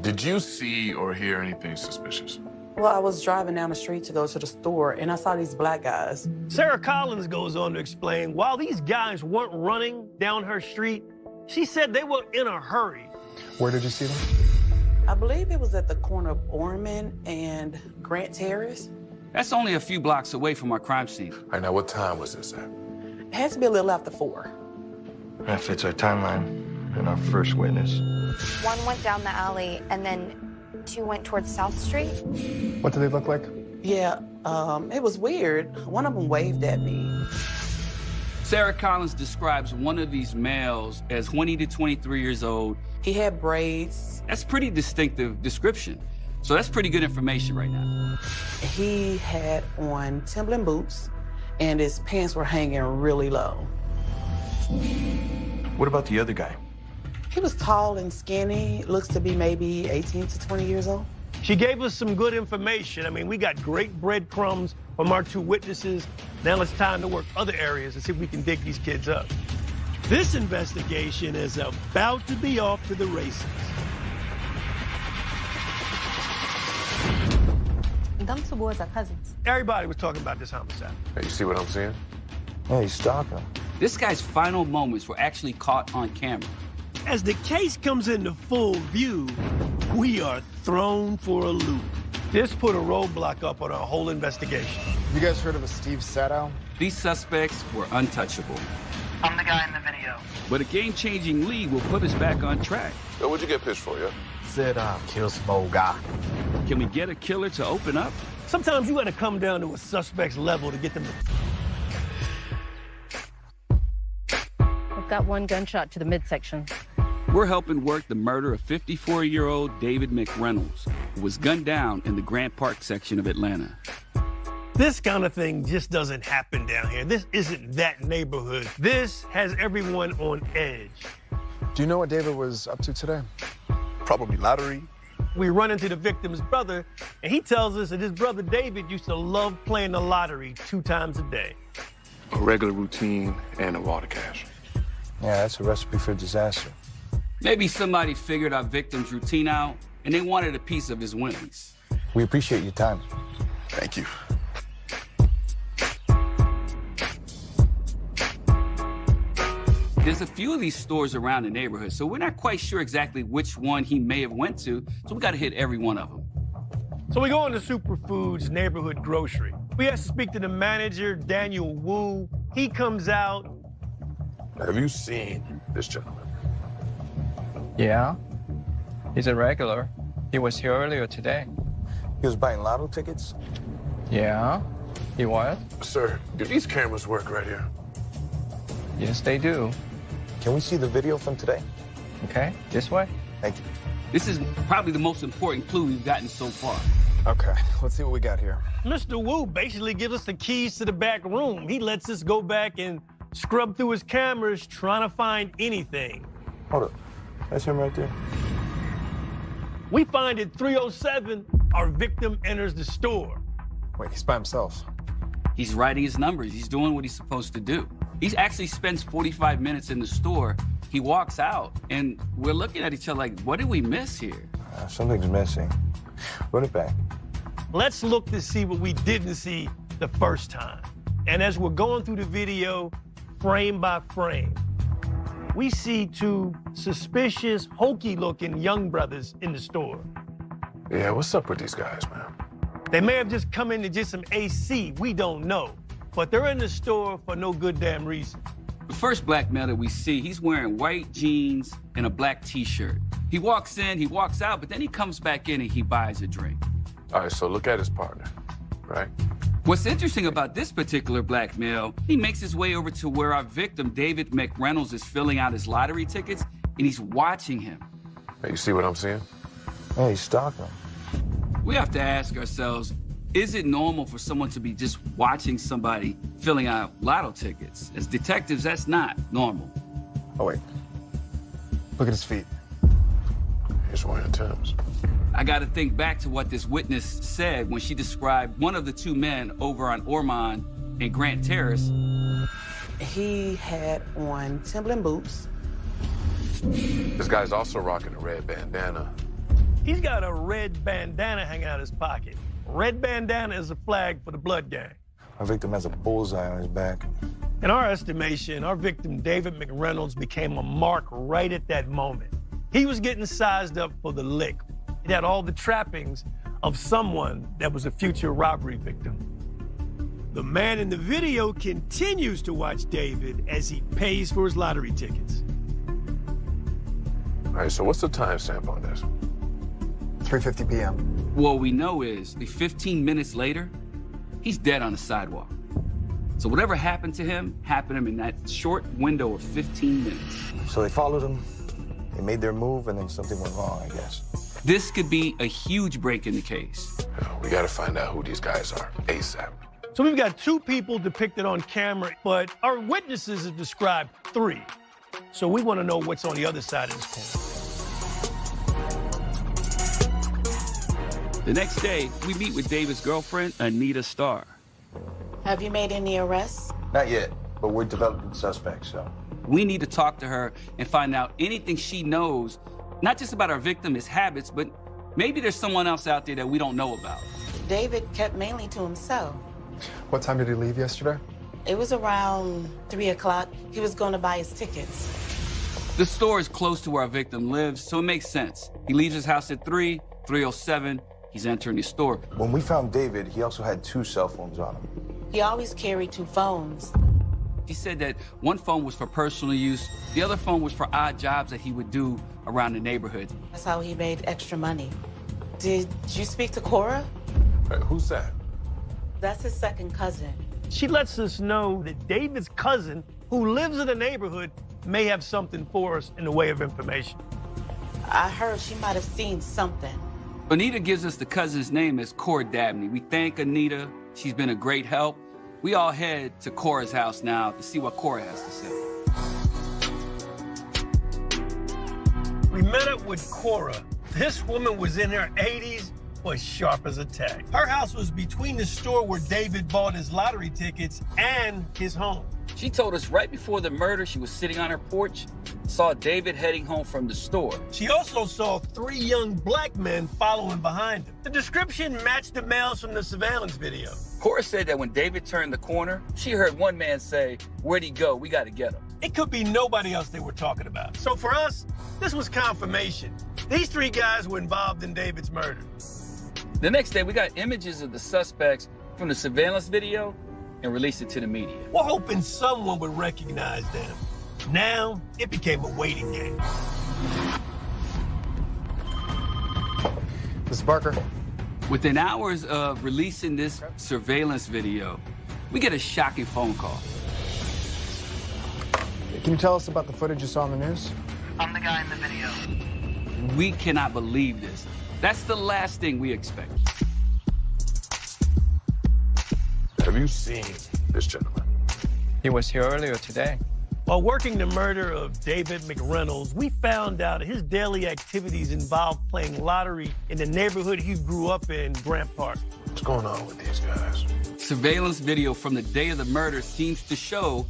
Did you see or hear anything suspicious? Well, I was driving down the street to go to the store, and I saw these black guys. Sarah Collins goes on to explain, while these guys weren't running down her street, she said they were in a hurry. Where did you see them? I believe it was at the corner of Orman and Grant Terrace. That's only a few blocks away from our crime scene. All right, now what time was this at? It had to be a little after 4. That fits our timeline and our first witness. One went down the alley, and then 2 went towards South Street. What do they look like? Yeah, it was weird. One of them waved at me. Sarah Collins describes one of these males as 20 to 23 years old. He had braids. That's pretty distinctive description. So that's pretty good information right now. He had on Timberland boots, and his pants were hanging really low. What about the other guy? He was tall and skinny, looks to be maybe 18 to 20 years old. She gave us some good information. I mean, we got great breadcrumbs from our 2 witnesses. Now it's time to work other areas and see if we can dig these kids up. This investigation is about to be off to the races. Them 2 boys are cousins. Everybody was talking about this homicide. Hey, you see what I'm seeing? Yeah, he's stalking. This guy's final moments were actually caught on camera. As the case comes into full view, we are thrown for a loop. This put a roadblock up on our whole investigation. You guys heard of a Steve Sadow? These suspects were untouchable. I'm the guy in the video. But a game-changing lead will put us back on track. Yo, what'd you get pitched for, yeah? Said kill some old guy. Can we get a killer to open up? Sometimes you gotta come down to a suspect's level to get them to... We've got 1 gunshot to the midsection. We're helping work the murder of 54-year-old David McReynolds, who was gunned down in the Grant Park section of Atlanta. This kind of thing just doesn't happen down here. This isn't that neighborhood. This has everyone on edge. Do you know what David was up to today? Probably lottery. We run into the victim's brother, and he tells us that his brother David used to love playing the lottery 2 times a day. A regular routine and a wad of cash. Yeah, that's a recipe for disaster. Maybe somebody figured our victim's routine out, and they wanted a piece of his winnings. We appreciate your time. Thank you. There's a few of these stores around the neighborhood, so we're not quite sure exactly which one he may have went to, so we gotta hit every one of them. So we go into Superfoods neighborhood grocery. We have to speak to the manager, Daniel Wu. He comes out. Have you seen this gentleman? Yeah. He's a regular. He was here earlier today. He was buying lotto tickets? Yeah. He was? Sir, do these cameras work right here? Yes, they do. Can we see the video from today? Okay, this way. Thank you. This is probably the most important clue we've gotten so far. Okay, let's see what we got here. Mr. Wu basically gives us the keys to the back room. He lets us go back and scrub through his cameras trying to find anything. Hold up. That's him right there. We find at 3:07, our victim enters the store. Wait, he's by himself. He's writing his numbers. He's doing what he's supposed to do. He actually spends 45 minutes in the store. He walks out, and we're looking at each other like, what did we miss here? Something's missing. Run it back. Let's look to see what we didn't see the first time. And as we're going through the video, frame by frame, we see 2 suspicious, hokey-looking young brothers in the store. Yeah, what's up with these guys, man? They may have just come in to get some AC. We don't know. But they're in the store for no good damn reason. The first black male that we see, he's wearing white jeans and a black t-shirt. He walks in, he walks out, but then he comes back in and he buys a drink. All right, so look at his partner, right? What's interesting about this particular black male, he makes his way over to where our victim, David McReynolds, is filling out his lottery tickets, and he's watching him. Hey, you see what I'm seeing? Hey, he's stalking. We have to ask ourselves, is it normal for someone to be just watching somebody filling out lotto tickets? As detectives, that's not normal. Oh, wait. Look at his feet. He's wearing Timbs. I got to think back to what this witness said when she described one of the two men over on Ormond and Grant Terrace. He had on Timberland boots. This guy's also rocking a red bandana. He's got a red bandana hanging out of his pocket. Red bandana is a flag for the blood gang. Our victim has a bullseye on his back. In our estimation, our victim, David McReynolds, became a mark right at that moment. He was getting sized up for the lick. It had all the trappings of someone that was a future robbery victim. The man in the video continues to watch David as he pays for his lottery tickets. All right, so what's the timestamp on this? 3:50 p.m. What we know is, 15 minutes later, he's dead on the sidewalk. So whatever happened to him in that short window of 15 minutes. So they followed him, they made their move, and then something went wrong, I guess. This could be a huge break in the case. We gotta find out who these guys are, ASAP. So we've got two people depicted on camera, but our witnesses have described three. So we want to know what's on the other side of this coin. The next day, we meet with David's girlfriend, Anita Starr. Have you made any arrests? Not yet, but we're developing suspects, so. We need to talk to her and find out anything she knows, not just about our victim, his habits, but maybe there's someone else out there that we don't know about. David kept mainly to himself. What time did he leave yesterday? It was around 3 o'clock. He was going to buy his tickets. The store is close to where our victim lives, so it makes sense. He leaves his house at 3:07. He's entering the store. When we found David, he also had 2 cell phones on him. He always carried 2 phones. He said that one phone was for personal use, the other phone was for odd jobs that he would do around the neighborhood. That's how he made extra money. Did you speak to Cora? Who's that? That's his second cousin. She lets us know that David's cousin, who lives in the neighborhood, may have something for us in the way of information. I heard she might have seen something. Anita gives us the cousin's name as Cora Dabney. We thank Anita. She's been a great help. We all head to Cora's house now to see what Cora has to say. We met up with Cora. This woman was in her 80s, was sharp as a tack. Her house was between the store where David bought his lottery tickets and his home. She told us right before the murder, she was sitting on her porch, saw David heading home from the store. She also saw 3 young black men following behind him. The description matched the males from the surveillance video. Cora said that when David turned the corner, she heard one man say, "Where'd he go? We gotta get him." It could be nobody else they were talking about. So for us, this was confirmation. These 3 guys were involved in David's murder. The next day, we got images of the suspects from the surveillance video and released it to the media. We're hoping someone would recognize them. Now, it became a waiting game. Mr. Barker. Within hours of releasing this surveillance video, we get a shocking phone call. Can you tell us about the footage you saw on the news? I'm the guy in the video. We cannot believe this. That's the last thing we expect. Have you seen this gentleman? He was here earlier today. While working the murder of David McReynolds, we found out his daily activities involved playing lottery in the neighborhood he grew up in, Grant Park. What's going on with these guys? Surveillance video from the day of the murder seems to show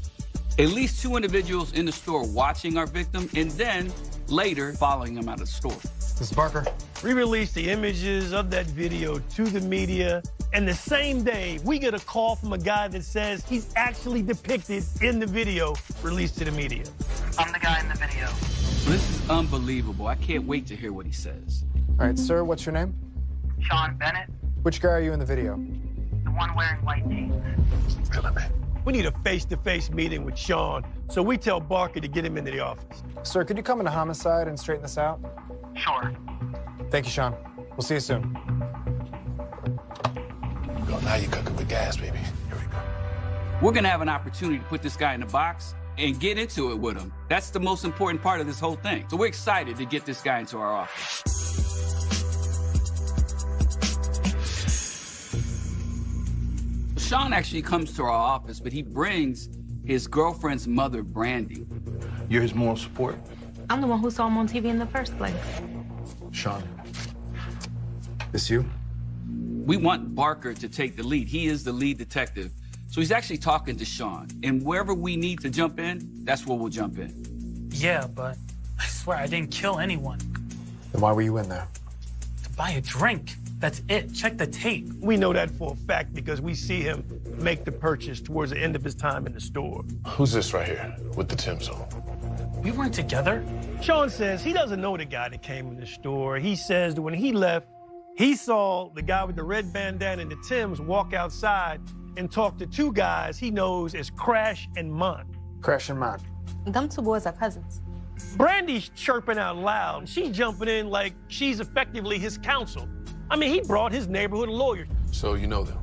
at least 2 individuals in the store watching our victim and then later following him out of the store. Mr. Barker. We released the images of that video to the media, and the same day, we get a call from a guy that says he's actually depicted in the video released to the media. I'm the guy in the video. This is unbelievable. I can't wait to hear what he says. All right, sir, what's your name? Sean Bennett, Which guy are you in the video? the one wearing white jeans. Feeling me? We need a face-to-face meeting with Sean, so we tell Barker to get him into the office. Sir, could you come into homicide and straighten this out? Sure. Thank you, Sean. We'll see you soon. Oh, now you're cooking with gas, baby. Here we go. We're gonna have an opportunity to put this guy in the box and get into it with him. That's the most important part of this whole thing. So we're excited to get this guy into our office. Sean actually comes to our office, but he brings his girlfriend's mother, Brandy. You're his moral support? I'm the one who saw him on TV in the first place. Sean, this you? We want Barker to take the lead. He is the lead detective. So he's actually talking to Sean. And wherever we need to jump in, that's where we'll jump in. Yeah, but I swear I didn't kill anyone. Then why were you in there? To buy a drink. That's it. Check the tape. We know that for a fact because we see him make the purchase towards the end of his time in the store. Who's this right here with the Tim's on? We weren't together. Sean says he doesn't know the guy that came in the store. He says that when he left, he saw the guy with the red bandana and the Timbs walk outside and talk to two guys he knows as Crash and Mont. Crash and Mont. Them two boys are cousins. Brandy's chirping out loud. She's jumping in like she's effectively his counsel. I mean, he brought his neighborhood lawyer. So you know them?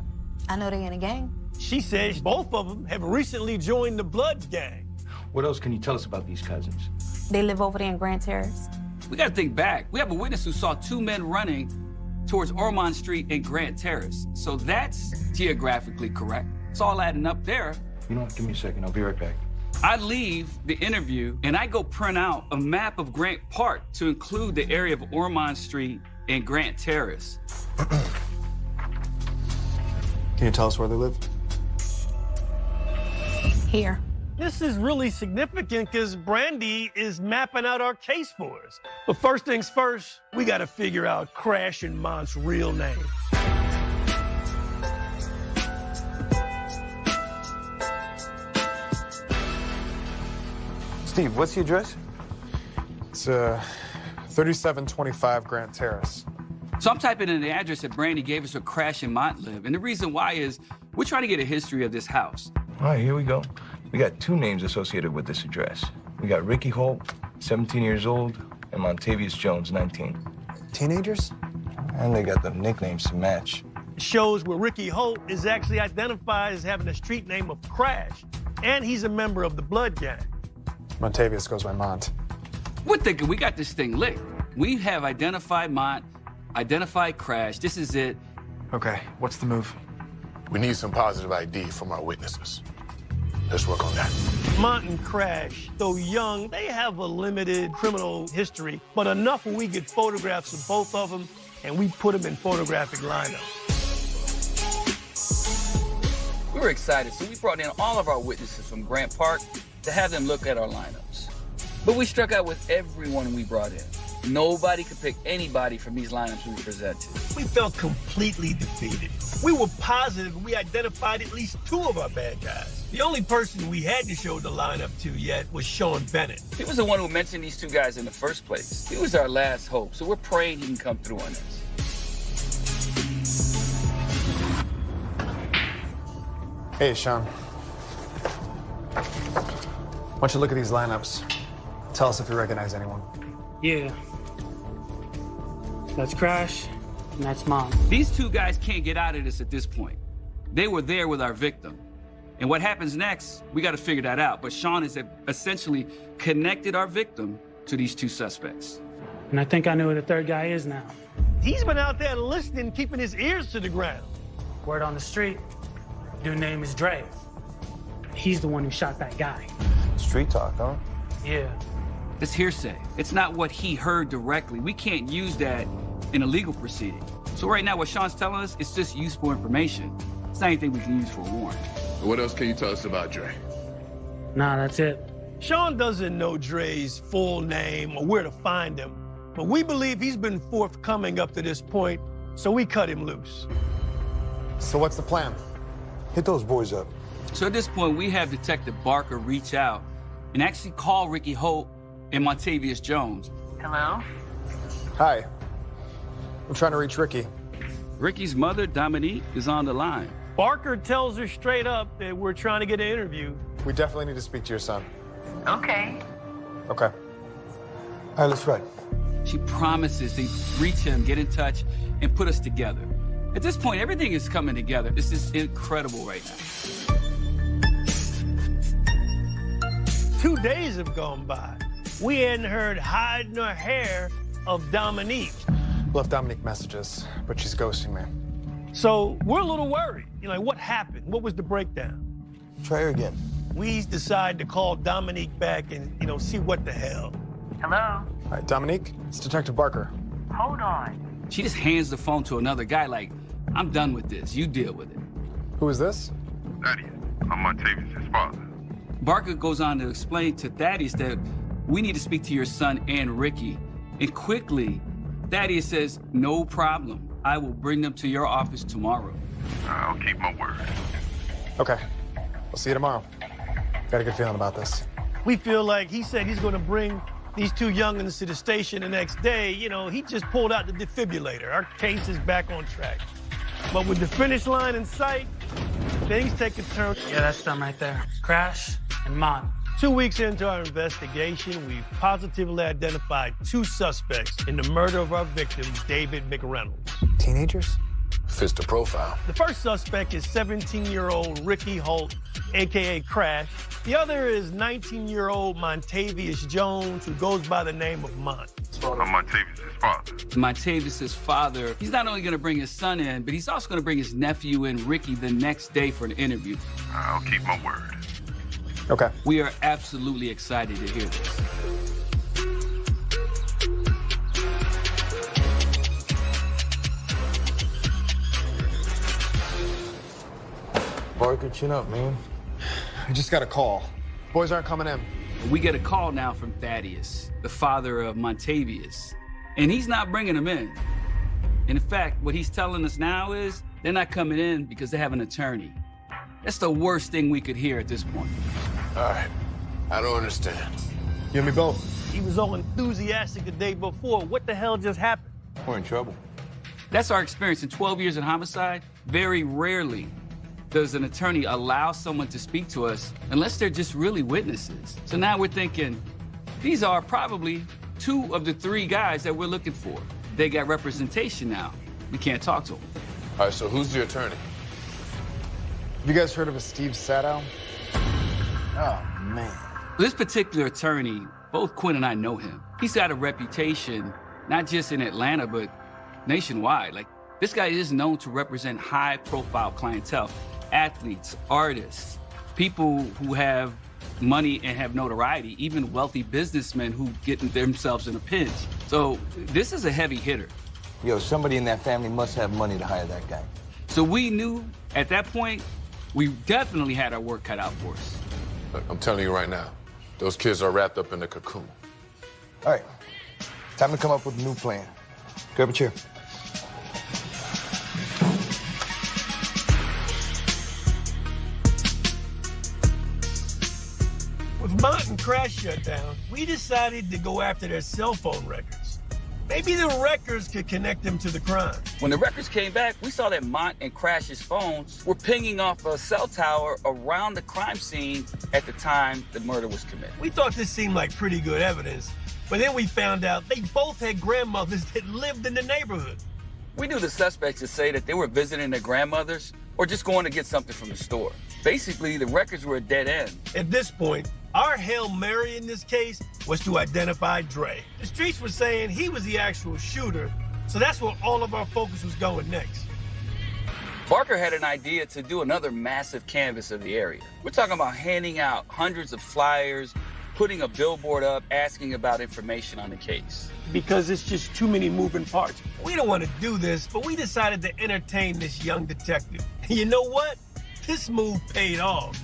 I know they in a gang. She says both of them have recently joined the Bloods gang. What else can you tell us about these cousins? They live over there in Grand Terrace. We gotta think back. We have a witness who saw two men running towards Ormond Street and Grant Terrace. So that's geographically correct. It's all adding up there. You know what? Give me a second. I'll be right back. I leave the interview and I go print out a map of Grant Park to include the area of Ormond Street and Grant Terrace. Can you tell us where they live? Here. This is really significant because Brandy is mapping out our case for us. But first things first, we got to figure out Crash and Mont's real name. Steve, what's the address? It's 3725 Grant Terrace. So I'm typing in the address that Brandy gave us where Crash and Mont live. And the reason why is we're trying to get a history of this house. All right, here we go. We got two names associated with this address. We got Ricky Holt, 17 years old, and Montavious Jones, 19. Teenagers? And they got the nicknames to match. It shows where Ricky Holt is actually identified as having a street name of Crash. And he's a member of the Blood gang. Montavious goes by Mont. We're thinking we got this thing licked. We have identified Mont, identified Crash. This is it. Okay, what's the move? We need some positive ID from our witnesses. Let's work on that. Mont and Crash, though young, they have a limited criminal history, but enough where we get photographs of both of them and we put them in photographic lineups. We were excited, so we brought in all of our witnesses from Grant Park to have them look at our lineups. But we struck out with everyone we brought in. Nobody could pick anybody from these lineups we presented. We felt completely defeated. We were positive we identified at least two of our bad guys. The only person we had to show the lineup to yet was Sean Bennett. He was the one who mentioned these two guys in the first place. He was our last hope, so we're praying he can come through on this. Hey, Sean. Why don't you look at these lineups? Tell us if you recognize anyone. Yeah. That's Crash, and that's Mom. These two guys can't get out of this at this point. They were there with our victim. And what happens next, we got to figure that out. But Sean has essentially connected our victim to these two suspects. And I think I know who the third guy is now. He's been out there listening, keeping his ears to the ground. Word on the street, dude's name is Dre. He's the one who shot that guy. Street talk, huh? Yeah. It's hearsay. It's not what he heard directly. We can't use that in a legal proceeding. So right now, what Sean's telling us, it's just useful information. It's not anything we can use for a warrant. What else can you tell us about Dre? Nah, that's it. Sean doesn't know Dre's full name or where to find him, but we believe he's been forthcoming up to this point, so we cut him loose. So what's the plan? Hit those boys up. So at this point, we have Detective Barker reach out and actually call Ricky Holt and Montavious Jones. Hello? Hi. I'm trying to reach Ricky. Ricky's mother, Dominique, is on the line. Barker tells her straight up that we're trying to get an interview. We definitely need to speak to your son. Okay. Okay. All right, let's ride. She promises to reach him, get in touch, and put us together. At this point, everything is coming together. This is incredible right now. 2 days have gone by. We hadn't heard hide nor hair of Dominique. Left Dominique messages, but she's ghosting me. So we're a little worried. Like, what happened? What was the breakdown? Try her again. We decide to call Dominique back and, see what the hell. Hello? All right, Dominique, it's Detective Barker. Hold on. She just hands the phone to another guy like, I'm done with this. You deal with it. Who is this? Thaddeus. I'm Montavious' father. Barker goes on to explain to Thaddeus that we need to speak to your son and Ricky. And quickly, Thaddeus says, no problem. I will bring them to your office tomorrow. I'll keep my word. Okay. We'll see you tomorrow. Got a good feeling about this. We feel like he said he's going to bring these two youngins to the station the next day. He just pulled out the defibrillator. Our case is back on track. But with the finish line in sight, things take a turn. Yeah, that's them right there. Crash and Mon. 2 weeks into our investigation, we positively identified 2 suspects in the murder of our victim, David McReynolds. Teenagers? Fits the profile. The first suspect is 17-year-old Ricky Holt, a.k.a. Crash. The other is 19-year-old Montavious Jones, who goes by the name of Mont. I'm Montavious' father. Montavious' father, he's not only going to bring his son in, but he's also going to bring his nephew in, Ricky, the next day for an interview. I'll keep my word. Okay. We are absolutely excited to hear this. Barker, chin up, man. I just got a call. Boys aren't coming in. We get a call now from Thaddeus, the father of Montavious, and he's not bringing them in. In fact, what he's telling us now is they're not coming in because they have an attorney. That's the worst thing we could hear at this point. All right. I don't understand. You and me both. He was all enthusiastic the day before. What the hell just happened? We're in trouble. That's our experience in 12 years in homicide. Very rarely does an attorney allow someone to speak to us unless they're just really witnesses. So now we're thinking, these are probably 2 of the 3 guys that we're looking for. They got representation now. We can't talk to them. All right, so who's the attorney? Have you guys heard of a Steve Sadow? Oh, man. This particular attorney, both Quinn and I know him. He's got a reputation, not just in Atlanta, but nationwide. Like, this guy is known to represent high-profile clientele, athletes, artists, people who have money and have notoriety, even wealthy businessmen who get themselves in a pinch. So this is a heavy hitter. Yo, somebody in that family must have money to hire that guy. So we knew at that point, we definitely had our work cut out for us. Look, I'm telling you right now, those kids are wrapped up in the cocoon. All right. Time to come up with a new plan. Grab a chair. With Mont and Crash shut down, we decided to go after their cell phone records. Maybe the records could connect them to the crime. When the records came back, we saw that Mont and Crash's phones were pinging off a cell tower around the crime scene at the time the murder was committed. We thought this seemed like pretty good evidence, but then we found out they both had grandmothers that lived in the neighborhood. We knew the suspects would say that they were visiting their grandmothers or just going to get something from the store. Basically, the records were a dead end. At this point, our Hail Mary in this case was to identify Dre. The streets were saying he was the actual shooter, so that's where all of our focus was going next. Barker had an idea to do another massive canvass of the area. We're talking about handing out hundreds of flyers, putting a billboard up, asking about information on the case. Because it's just too many moving parts. We don't want to do this, but we decided to entertain this young detective. And you know what? This move paid off.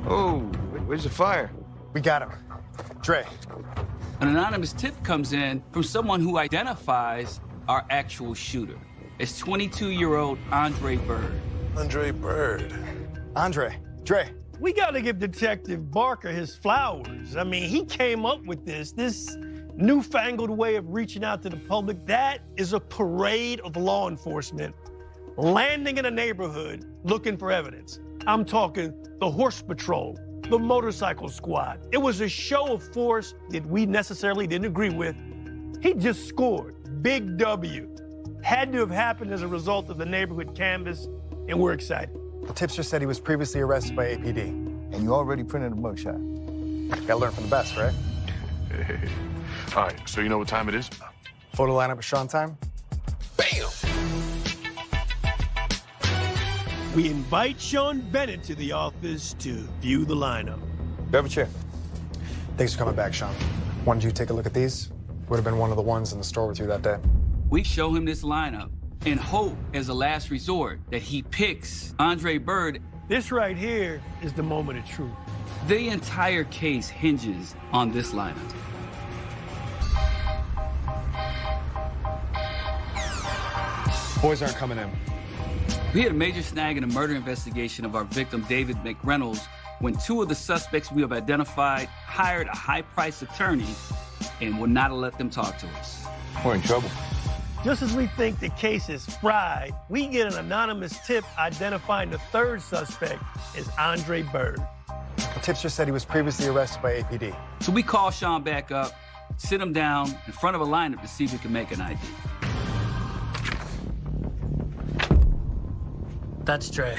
Oh, where's the fire? We got him. Dre. An anonymous tip comes in from someone who identifies our actual shooter. It's 22-year-old Andre Bird. Andre Bird. Andre. Dre. We got to give Detective Barker his flowers. I mean, he came up with this. This newfangled way of reaching out to the public. That is a parade of law enforcement landing in a neighborhood looking for evidence. I'm talking the horse patrol, the motorcycle squad. It was a show of force that we necessarily didn't agree with. He just scored. Big W. Had to have happened as a result of the neighborhood canvas, and we're excited. The tipster said he was previously arrested by APD. And you already printed a mugshot. Gotta learn from the best, right? Hey. All right, so you know what time it is? Photo lineup with Sean time? Bam! We invite Sean Bennett to the office to view the lineup. Grab a chair. Thanks for coming back, Sean. Wanted you to take a look at these? Would have been one of the ones in the store with you that day. We show him this lineup and hope as a last resort that he picks Andre Bird. This right here is the moment of truth. The entire case hinges on this lineup. Boys aren't coming in. We had a major snag in a murder investigation of our victim, David McReynolds, when two of the suspects we have identified hired a high-priced attorney and would not let them talk to us. We're in trouble. Just as we think the case is fried, we get an anonymous tip identifying the third suspect as Andre Bird. The tipster said he was previously arrested by APD. So we call Sean back up, sit him down in front of a lineup to see if we can make an ID. That's Dre.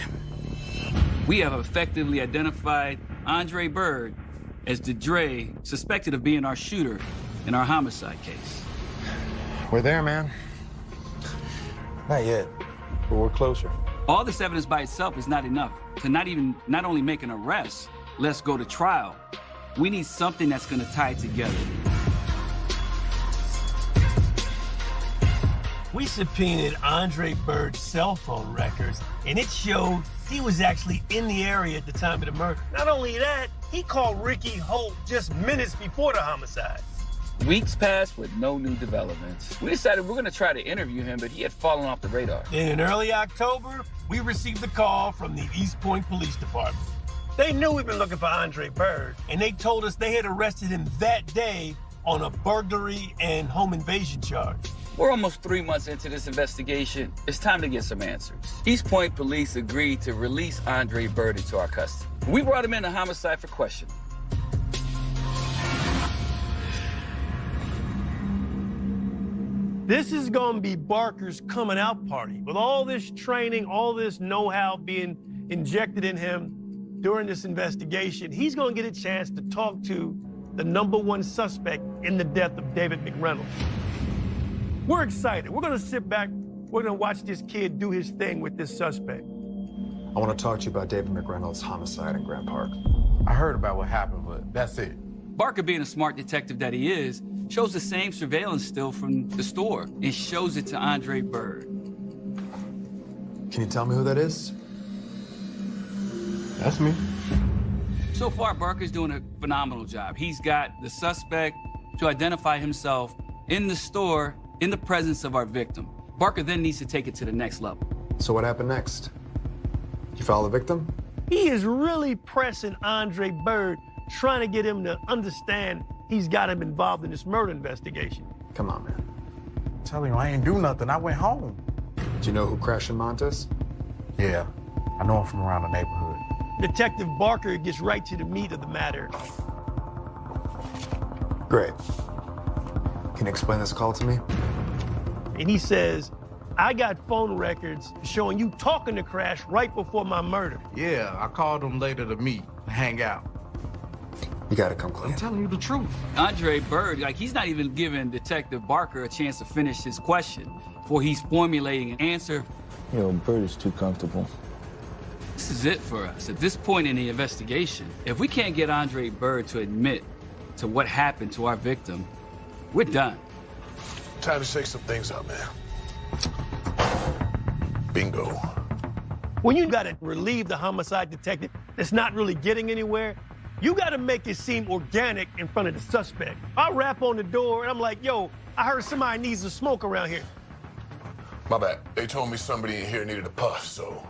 We have effectively identified Andre Bird as the Dre suspected of being our shooter in our homicide case. We're there, man. Not yet, but we're closer. All this evidence by itself is not enough to not only make an arrest, let's go to trial. We need something that's gonna tie it together. We subpoenaed Andre Bird's cell phone records, and it showed he was actually in the area at the time of the murder. Not only that, he called Ricky Holt just minutes before the homicide. Weeks passed with no new developments. We decided we're gonna try to interview him, but he had fallen off the radar. In early October, we received a call from the East Point Police Department. They knew we'd been looking for Andre Bird, and they told us they had arrested him that day on a burglary and home invasion charge. We're almost 3 months into this investigation. It's time to get some answers. East Point Police agreed to release Andre Bird into our custody. We brought him into homicide for questioning. This is gonna be Barker's coming out party. With all this training, all this know-how being injected in him during this investigation, he's gonna get a chance to talk to the #1 suspect in the death of David McReynolds. We're excited. We're gonna sit back, we're gonna watch this kid do his thing with this suspect. I want to talk to you about David McReynolds' homicide in Grant Park. I heard about what happened, but that's it. Barker, being a smart detective that he is, shows the same surveillance still from the store and shows it to Andre Bird. Can you tell me who that is? That's me. So far, Barker's doing a phenomenal job. He's got the suspect to identify himself in the store in the presence of our victim. Barker then needs to take it to the next level. So what happened next? You follow the victim? He is really pressing Andre Bird, trying to get him to understand he's got him involved in this murder investigation. Come on, man. Telling you, I ain't do nothing. I went home. Do you know who crashed in Montes? Yeah, I know him from around the neighborhood. Detective Barker gets right to the meat of the matter. Great. Can you explain this call to me? And he says, I got phone records showing you talking to Crash right before my murder. Yeah, I called him later to meet, hang out. You gotta come clean. I'm telling you the truth. Andre Bird, he's not even giving Detective Barker a chance to finish his question before he's formulating an answer. You know, Bird is too comfortable. This is it for us. At this point in the investigation, if we can't get Andre Bird to admit to what happened to our victim, we're done. Time to shake some things up, man. Bingo. When you gotta relieve the homicide detective that's not really getting anywhere, you gotta make it seem organic in front of the suspect. I rap on the door and I'm like, yo, I heard somebody needs a smoke around here. My bad. They told me somebody in here needed a puff, so.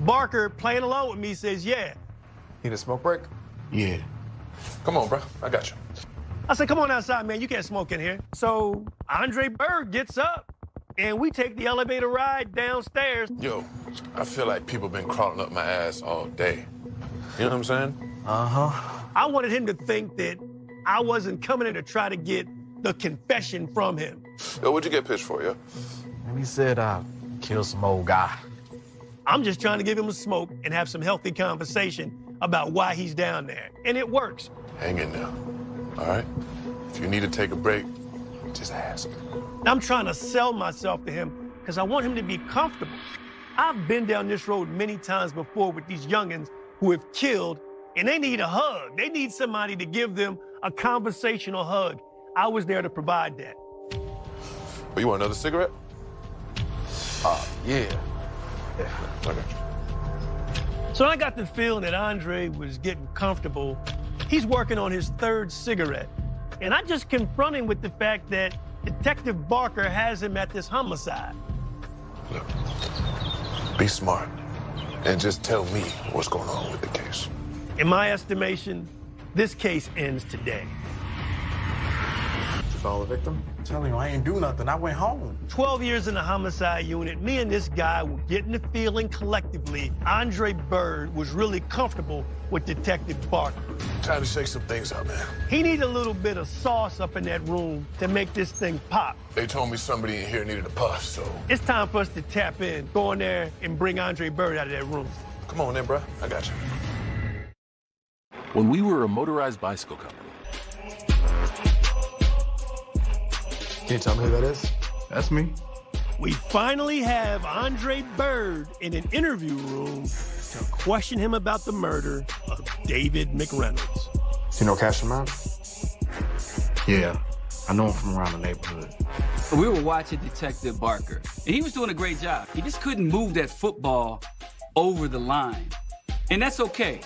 Barker, playing along with me, says, yeah. Need a smoke break? Yeah. Come on, bro. I got you. I said, come on outside, man. You can't smoke in here. So Andre Bird gets up, and we take the elevator ride downstairs. Yo, I feel like people been crawling up my ass all day. You know what I'm saying? Uh-huh. I wanted him to think that I wasn't coming in to try to get the confession from him. Yo, what'd you get pitched for, yo? And he said, kill some old guy. I'm just trying to give him a smoke and have some healthy conversation about why he's down there. And it works. Hang in there, all right? If you need to take a break, just ask. I'm trying to sell myself to him because I want him to be comfortable. I've been down this road many times before with these youngins who have killed, and they need a hug. They need somebody to give them a conversational hug. I was there to provide that. Oh, you want another cigarette? Yeah. Okay. So I got the feeling that Andre was getting comfortable. He's working on his third cigarette. And I just confront him with the fact that Detective Barker has him at this homicide. Look, be smart and just tell me what's going on with the case. In my estimation, this case ends today. Did you follow the victim? I'm telling you, I ain't do nothing. I went home. 12 years in the homicide unit, me and this guy were getting the feeling collectively Andre Bird was really comfortable with Detective Barker. Time to shake some things out, man. He needed a little bit of sauce up in that room to make this thing pop. They told me somebody in here needed a puff, so... It's time for us to tap in, go in there, and bring Andre Bird out of that room. Come on in, bro. I got you. When we were a motorized bicycle company. Can you tell me who that is? That's me. We finally have Andre Bird in an interview room to question him about the murder of David McReynolds. Do you know Cash Amount? Yeah, I know him from around the neighborhood. We were watching Detective Barker, and he was doing a great job. He just couldn't move that football over the line, and that's okay.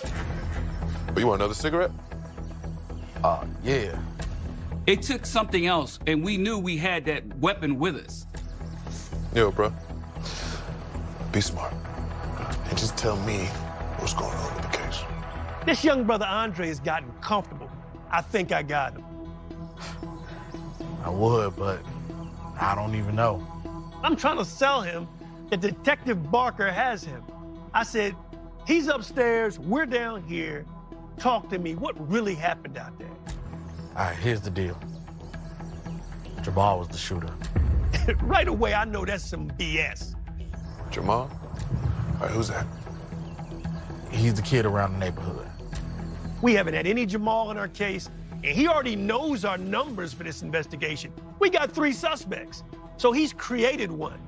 Oh, you want another cigarette? Yeah. It took something else, and we knew we had that weapon with us. Yo, bro. Be smart. And just tell me what's going on with the case. This young brother Andre has gotten comfortable. I think I got him. I would, but I don't even know. I'm trying to sell him that Detective Barker has him. I said, he's upstairs, we're down here. Talk to me. What really happened out there? All right, here's the deal. Jamal was the shooter. Right away, I know that's some BS. Jamal? All right, who's that? He's the kid around the neighborhood. We haven't had any Jamal in our case, and he already knows our numbers for this investigation. We got 3 suspects, so he's created one.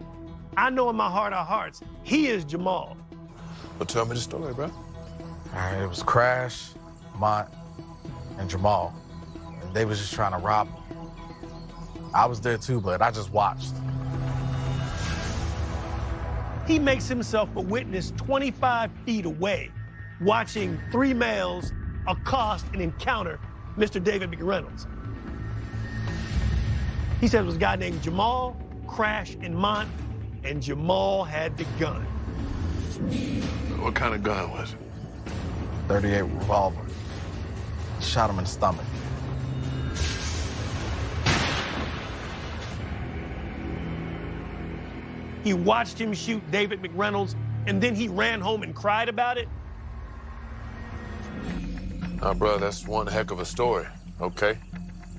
I know in my heart of hearts, he is Jamal. Well, tell me the story, bro. All right, it was Crash, Mont, and Jamal. And they was just trying to rob him. I was there too, but I just watched. He makes himself a witness 25 feet away, watching 3 males accost and encounter Mr. David McReynolds. He said it was a guy named Jamal, Crash, and Mont, and Jamal had the gun. What kind of gun was it? .38 revolver. Shot him in the stomach. He watched him shoot David McReynolds, and then he ran home and cried about it. Nah, bro, that's one heck of a story, okay?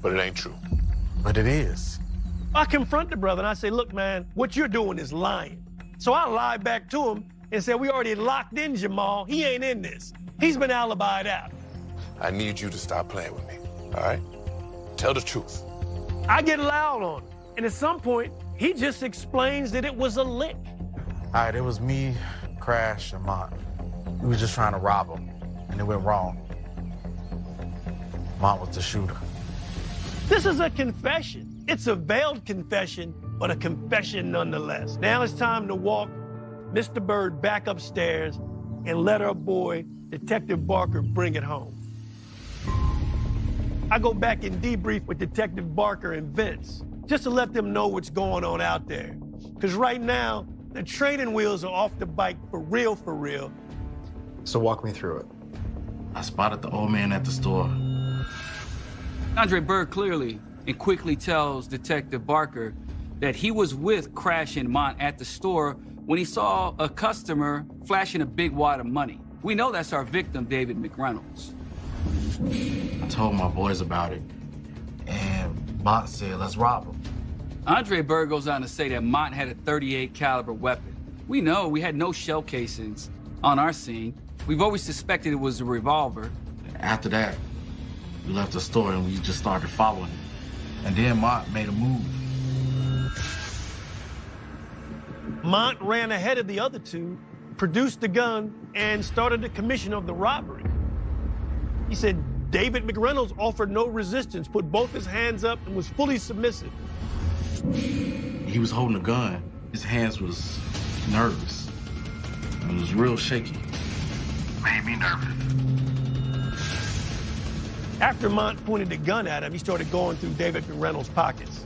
But it ain't true. But it is. I confront the brother and I say, look, man, what you're doing is lying. So I lied back to him and said, we already locked in Jamal. He ain't in this. He's been alibied out. I need you to stop playing with me, all right? Tell the truth. I get loud on him, and at some point, he just explains that it was a lick. All right, it was me, Crash, and Mont. We was just trying to rob him, and it went wrong. Mont was the shooter. This is a confession. It's a veiled confession, but a confession nonetheless. Now it's time to walk Mr. Bird back upstairs and let our boy, Detective Barker, bring it home. I go back and debrief with Detective Barker and Vince, just to let them know what's going on out there. Because right now, the training wheels are off the bike for real. So walk me through it. I spotted the old man at the store. Andre Berg clearly and quickly tells Detective Barker that he was with Crash and Mont at the store when he saw a customer flashing a big wad of money. We know that's our victim, David McReynolds. I told my boys about it, and Mont said, let's rob him. Andre Berg goes on to say that Mont had a .38 caliber weapon. We know we had no shell casings on our scene. We've always suspected it was a revolver. After that, we left the store and we just started following him. And then Mont made a move. Mont ran ahead of the other two, produced the gun, and started the commission of the robbery. He said David McReynolds offered no resistance, put both his hands up, and was fully submissive. He was holding a gun. His hands was nervous. It was real shaky. Made me nervous. After Mont pointed the gun at him, he started going through David McReynolds' pockets.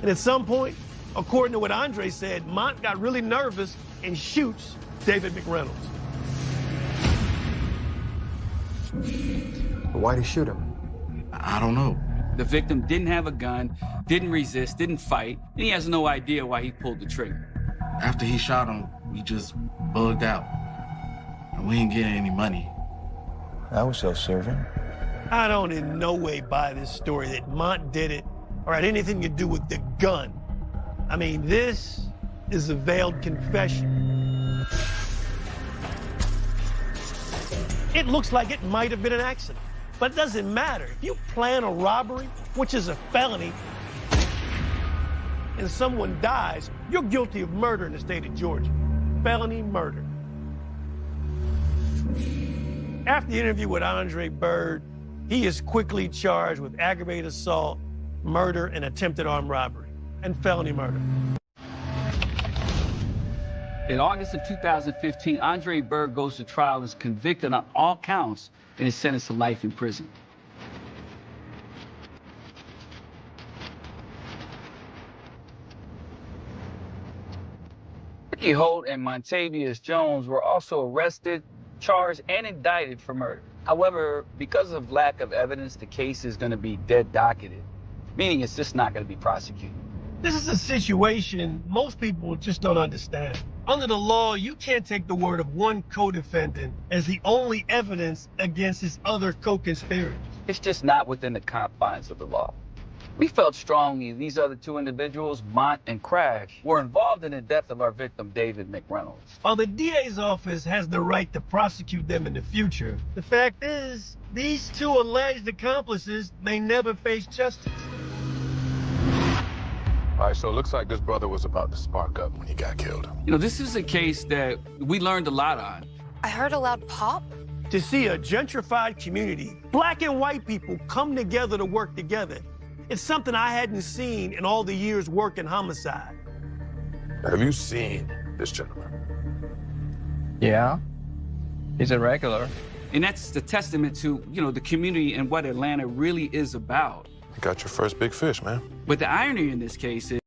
And at some point, according to what Andre said, Mont got really nervous and shoots David McReynolds. Why'd he shoot him? I don't know. The victim didn't have a gun, didn't resist, didn't fight, and he has no idea why he pulled the trigger. After he shot him, we just bugged out. And we didn't get any money. I was self-serving. I don't in no way buy this story that Mont did it or had anything to do with the gun. I mean, this is a veiled confession. It looks like it might have been an accident, but it doesn't matter. If you plan a robbery, which is a felony, and someone dies, you're guilty of murder in the state of Georgia. Felony murder. After the interview with Andre Berg, he is quickly charged with aggravated assault, murder, and attempted armed robbery, and felony murder. In August of 2015, Andre Berg goes to trial and is convicted on all counts and is sentenced to life in prison. Ricky Holt and Montavious Jones were also arrested, charged, and indicted for murder. However, because of lack of evidence, the case is going to be dead docketed, meaning it's just not going to be prosecuted. This is a situation most people just don't understand. Under the law, you can't take the word of one co-defendant as the only evidence against his other co-conspirators. It's just not within the confines of the law. We felt strongly these other two individuals, Mont and Crash, were involved in the death of our victim, David McReynolds. While the DA's office has the right to prosecute them in the future, the fact is, these two alleged accomplices may never face justice. All right, so it looks like this brother was about to spark up when he got killed. You know, this is a case that we learned a lot on. I heard a loud pop. To see a gentrified community, black and white people come together to work together, it's something I hadn't seen in all the years working homicide. Have you seen this gentleman? Yeah, he's a regular. And that's the testament to, you know, the community and what Atlanta really is about. You got your first big fish, man. But the irony in this case is...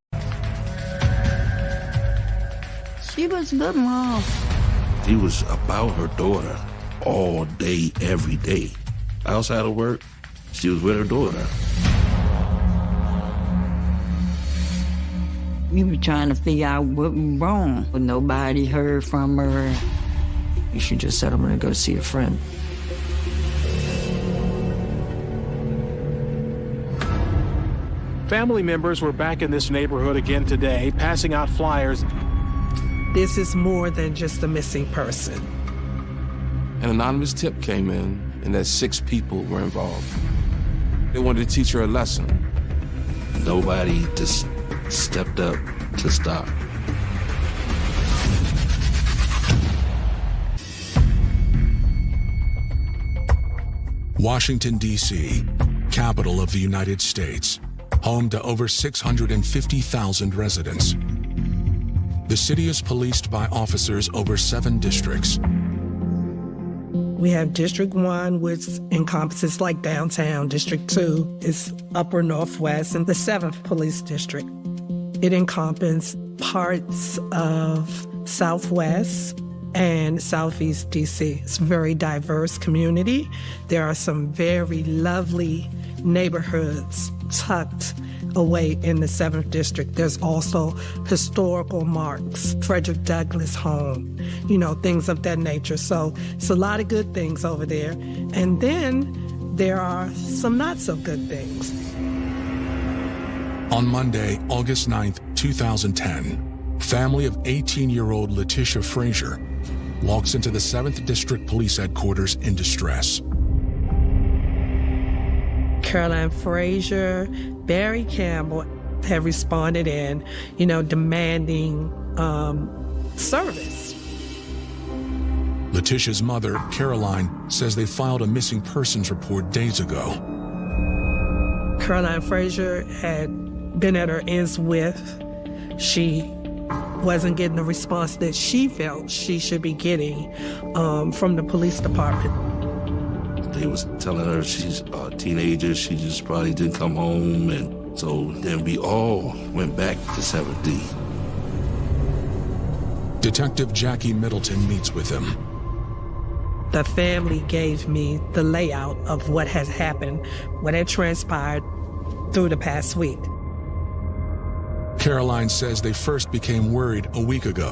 She was good, Mom. She was about her daughter all day, every day. Outside of work, she was with her daughter. We were trying to figure out what was wrong, but nobody heard from her. She just said, I'm gonna go see a friend. Family members were back in this neighborhood again today, passing out flyers. This is more than just a missing person. An anonymous tip came in, and that 6 people were involved. They wanted to teach her a lesson. Nobody just stepped up to stop. Washington, D.C., capital of the United States, home to over 650,000 residents. The city is policed by officers over 7 districts. We have District 1, which encompasses like downtown. District 2 is Upper Northwest, and the 7th Police District. It encompasses parts of Southwest and Southeast DC. It's a very diverse community. There are some very lovely neighborhoods tucked away in the 7th District. There's also historical marks, Frederick Douglass home, things of that nature. So it's a lot of good things over there. And then there are some not so good things. On Monday, August 9th, 2010, family of 18-year-old Letitia Frazier walks into the 7th District Police Headquarters in distress. Caroline Frazier, Barry Campbell have responded in, demanding service. Letitia's mother, Caroline, says they filed a missing persons report days ago. Caroline Frazier had been at her ends with. She wasn't getting the response that she felt she should be getting from the police department. They was telling her she's a teenager, she just probably didn't come home, and so then we all went back to 7D. Detective Jackie Middleton meets with him. The family gave me the layout of what had happened, what had transpired through the past week. Caroline says they first became worried a week ago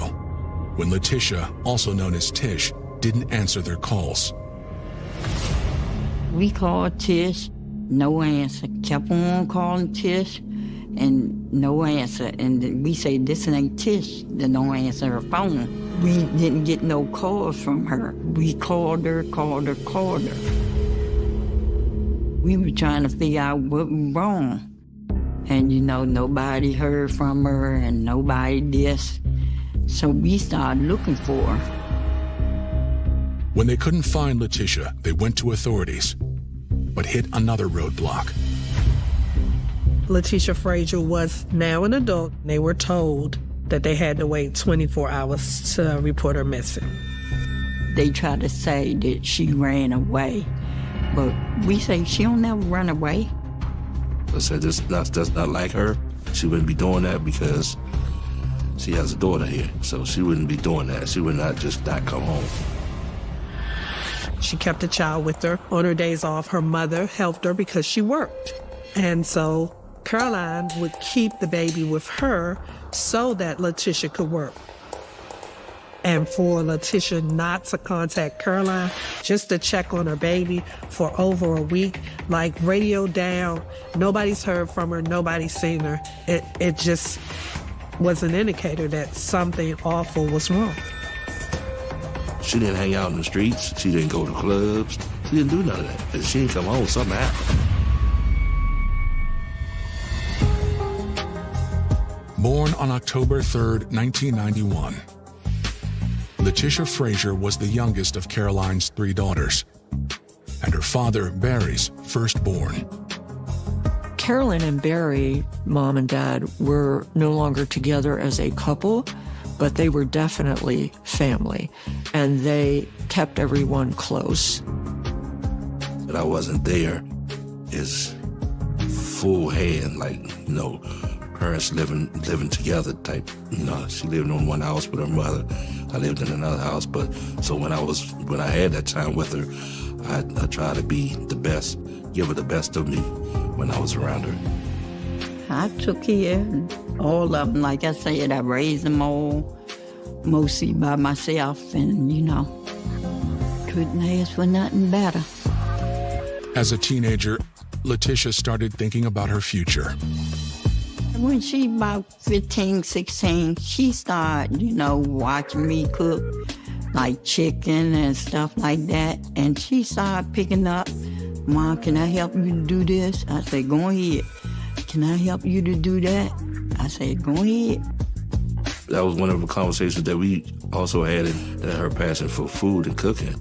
when Letitia, also known as Tish, didn't answer their calls. We called Tish, no answer. Kept on calling Tish, and no answer. And we say, this ain't Tish that don't answer her phone. We didn't get no calls from her. We called her. We were trying to figure out what was wrong. And, nobody heard from her, and nobody this. So we started looking for her. When they couldn't find Letitia, they went to authorities, but hit another roadblock. Letitia Frazier was now an adult. They were told that they had to wait 24 hours to report her missing. They tried to say that she ran away, but we say she don't never run away. I said, that's not like her. She wouldn't be doing that because she has a daughter here, so she wouldn't be doing that. She would not just not come home. She kept the child with her. On her days off, her mother helped her because she worked. And so Caroline would keep the baby with her so that Letitia could work. And for Letitia not to contact Caroline, just to check on her baby for over a week, like radio down, nobody's heard from her, nobody's seen her. It just was an indicator that something awful was wrong. She didn't hang out in the streets. She didn't go to clubs. She didn't do none of that. And she didn't come home. Something happened. Born on October 3rd, 1991, Letitia Frazier was the youngest of Caroline's 3 daughters, and her father, Barry's firstborn. Carolyn and Barry, mom and dad, were no longer together as a couple, but they were definitely family, and they kept everyone close. That I wasn't there is full hand, like, parents living together type. She lived in one house with her mother. I lived in another house, but so when I had that time with her, I tried to be the best, give her the best of me when I was around her. I took care of all of them. Like I said, I raised them all mostly by myself, and, couldn't ask for nothing better. As a teenager, Letitia started thinking about her future. When she about 15, 16, she started, watching me cook, like chicken and stuff like that. And she started picking up, Mom, can I help you to do this? I said, go ahead. Can I help you to do that? I said, go ahead. That was one of the conversations that we also had, that her passion for food and cooking.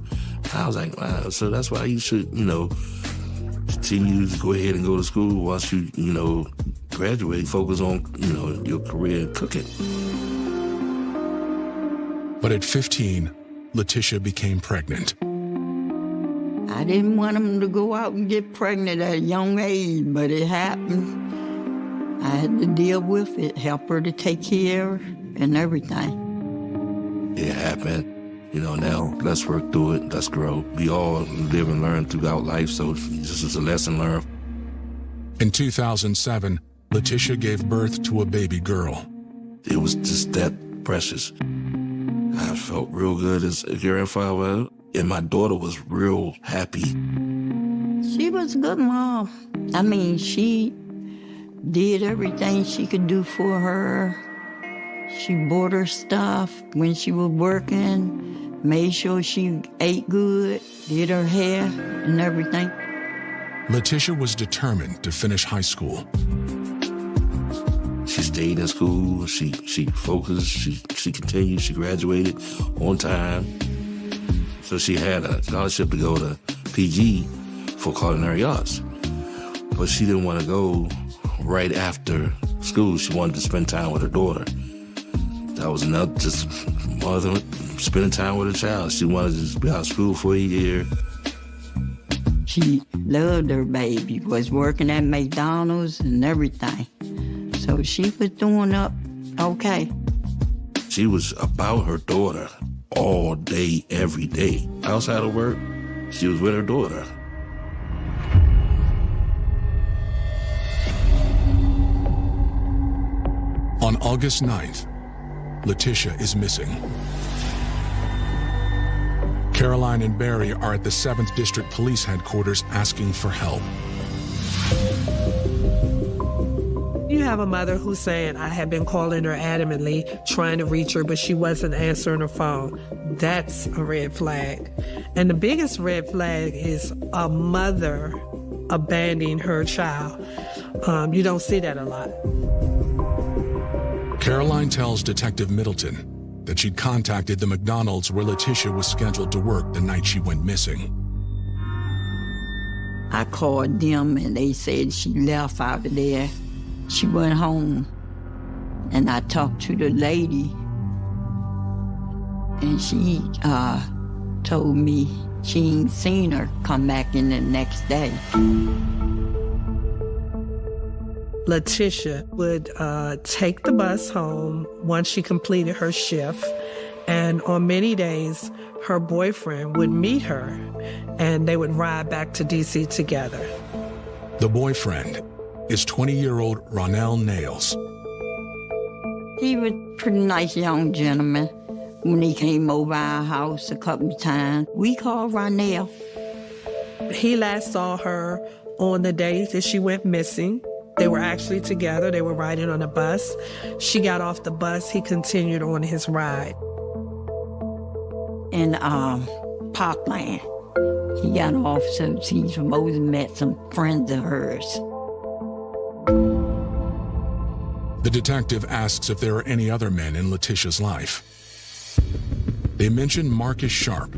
I was like, wow, so that's why you should, continue to go ahead and go to school once you, graduate, focus on, your career in cooking. But at 15, Letitia became pregnant. I didn't want them to go out and get pregnant at a young age, but it happened. I had to deal with it, help her to take care of her and everything. It happened. Now let's work through it, let's grow. We all live and learn throughout life, so this is a lesson learned. In 2007, Letitia gave birth to a baby girl. It was just that precious. I felt real good as a grandfather, and my daughter was real happy. She was a good mom. I mean, she did everything she could do for her. She bought her stuff when she was working, made sure she ate good, did her hair and everything. Letitia was determined to finish high school. She stayed in school, she focused, she continued, she graduated on time. So she had a scholarship to go to PG for culinary arts. But she didn't want to go right after school. She wanted to spend time with her daughter. That was another, just mother spending time with her child. She wanted to just be out of school for a year. She loved her baby, was working at McDonald's and everything. So she was doing up okay. She was about her daughter all day, every day. Outside of work, she was with her daughter. On August 9th, Letitia is missing. Caroline and Barry are at the 7th District Police Headquarters asking for help. You have a mother who's saying, I have been calling her adamantly, trying to reach her, but she wasn't answering her phone. That's a red flag. And the biggest red flag is a mother abandoning her child. You don't see that a lot. Caroline tells Detective Middleton that she'd contacted the McDonald's where Letitia was scheduled to work the night she went missing. I called them and they said she left out of there. She went home, and I talked to the lady, and she told me she ain't seen her come back in the next day. Letitia would take the bus home once she completed her shift, and on many days, her boyfriend would meet her, and they would ride back to D.C. together. The boyfriend is 20-year-old Ronell Nails. He was a pretty nice young gentleman. When he came over our house a couple of times, we called Ronell. He last saw her on the day that she went missing. They were actually together. They were riding on a bus. She got off the bus. He continued on his ride. In Parkland. He got off, so she supposed to met some friends of hers. The detective asks if there are any other men in Letitia's life. They mention Marcus Sharp,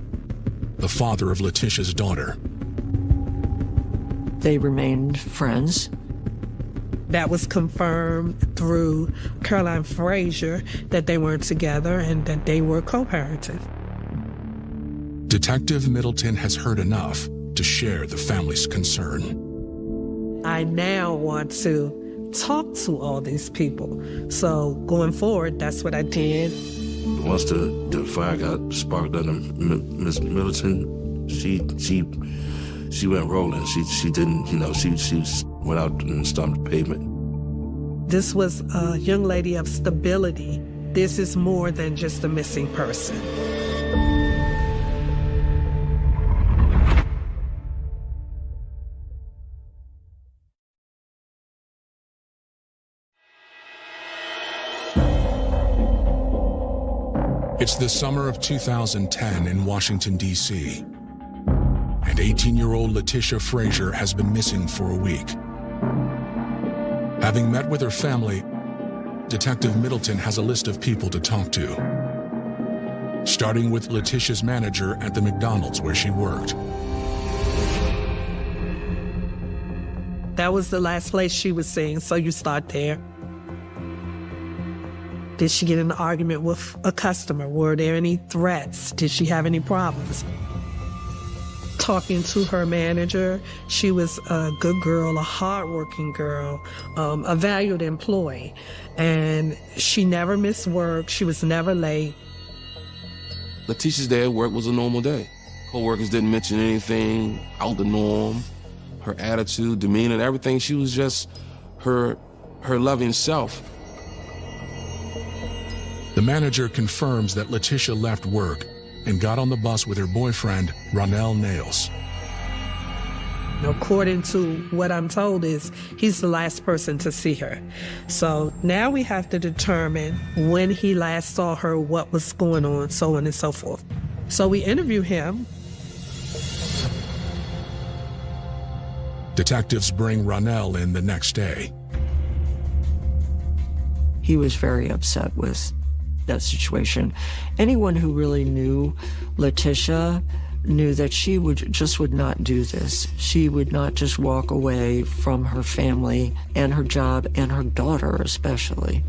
the father of Letitia's daughter. They remained friends. That was confirmed through Caroline Frazier that they weren't together and that they were co-parenting. Detective Middleton has heard enough to share the family's concern. I now want to talk to all these people. So going forward, that's what I did. Once the fire got sparked under Miss Middleton, she went rolling. She didn't, she went out and stomped the pavement. This was a young lady of stability. This is more than just a missing person. It's the summer of 2010 in Washington, D.C., and 18-year-old Letitia Frazier has been missing for a week. Having met with her family, Detective Middleton has a list of people to talk to, starting with Letitia's manager at the McDonald's where she worked. That was the last place she was seeing, so you start there. Did she get in an argument with a customer? Were there any threats? Did she have any problems? Talking to her manager, she was a good girl, a hardworking girl, a valued employee. And she never missed work. She was never late. Letitia's day at work was a normal day. Co-workers didn't mention anything out the norm. her attitude, demeanor, everything. She was just her loving self. The manager confirms that Letitia left work and got on the bus with her boyfriend, Ronell Nails. According to what I'm told is he's the last person to see her. So now we have to determine when he last saw her, what was going on, so on and so forth. So we interview him. Detectives bring Ronell in the next day. He was very upset with that situation. Anyone who really knew Letitia knew that she would not do this. She would not just walk away from her family and her job and her daughter especially.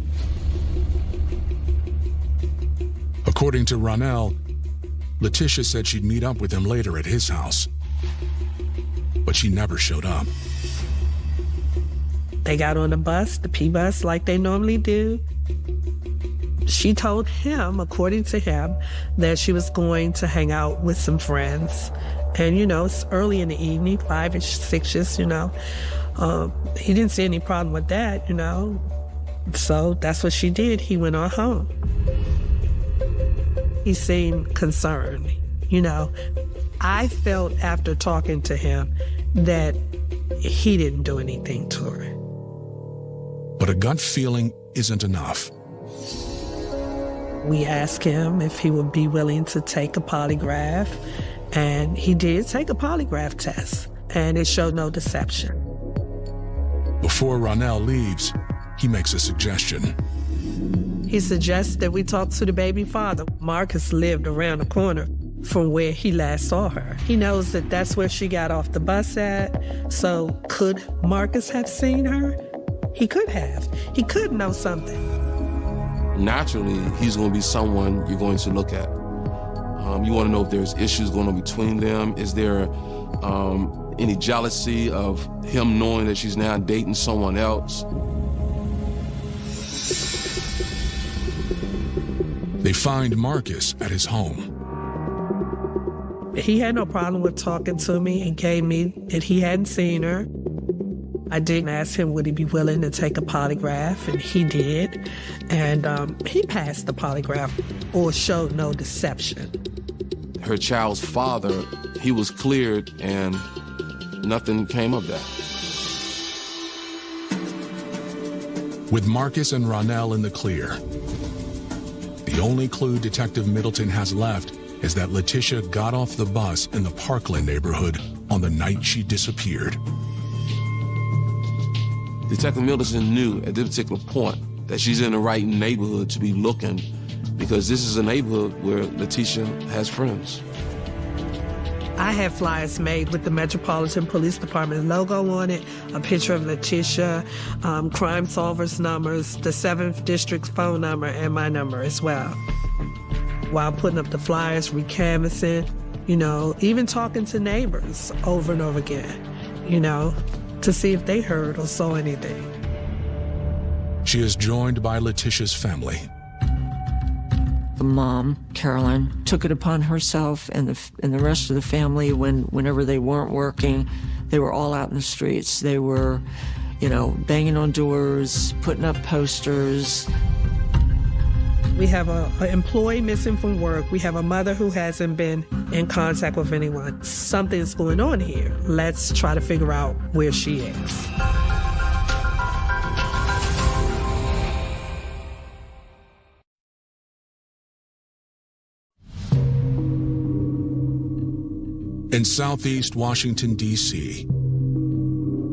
According to Ronell, Letitia said she'd meet up with him later at his house, but she never showed up. They got on the bus, the P-bus, like they normally do. She told him, according to him, that she was going to hang out with some friends. And, you know, it's early in the evening, 5-ish, 6-ish, you know. He didn't see any problem with that, you know. So that's what she did. He went on home. He seemed concerned, you know. I felt after talking to him that he didn't do anything to her. But a gut feeling isn't enough. We asked him if he would be willing to take a polygraph, and he did take a polygraph test, and it showed no deception. Before Ronell leaves, he makes a suggestion. He suggests that we talk to the baby father. Marcus lived around the corner from where he last saw her. He knows that that's where she got off the bus at, so could Marcus have seen her? He could have. He could know something. Naturally, he's going to be someone you're going to look at. You want to know if there's issues going on between them. Is there any jealousy of him knowing that she's now dating someone else? They find Marcus at his home. He had no problem with talking to me and gave me that he hadn't seen her. I did ask him would he be willing to take a polygraph, and he did. And he passed the polygraph or showed no deception. Her child's father, he was cleared and nothing came of that. With Marcus and Ronell in the clear, the only clue Detective Middleton has left is that Letitia got off the bus in the Parkland neighborhood on the night she disappeared. Detective Middleton knew at this particular point that she's in the right neighborhood to be looking, because this is a neighborhood where Letitia has friends. I had flyers made with the Metropolitan Police Department logo on it, a picture of Letitia, Crime Solvers numbers, the 7th District's phone number, and my number as well. While putting up the flyers, recanvassing, you know, even talking to neighbors over and over again, you know, to see if they heard or saw anything. She is joined by Letitia's family. The mom, Carolyn, took it upon herself and the rest of the family whenever they weren't working, they were all out in the streets. They were, you know, banging on doors, putting up posters. We have an employee missing from work. We have a mother who hasn't been in contact with anyone. Something's going on here. Let's try to figure out where she is. In southeast Washington, D.C.,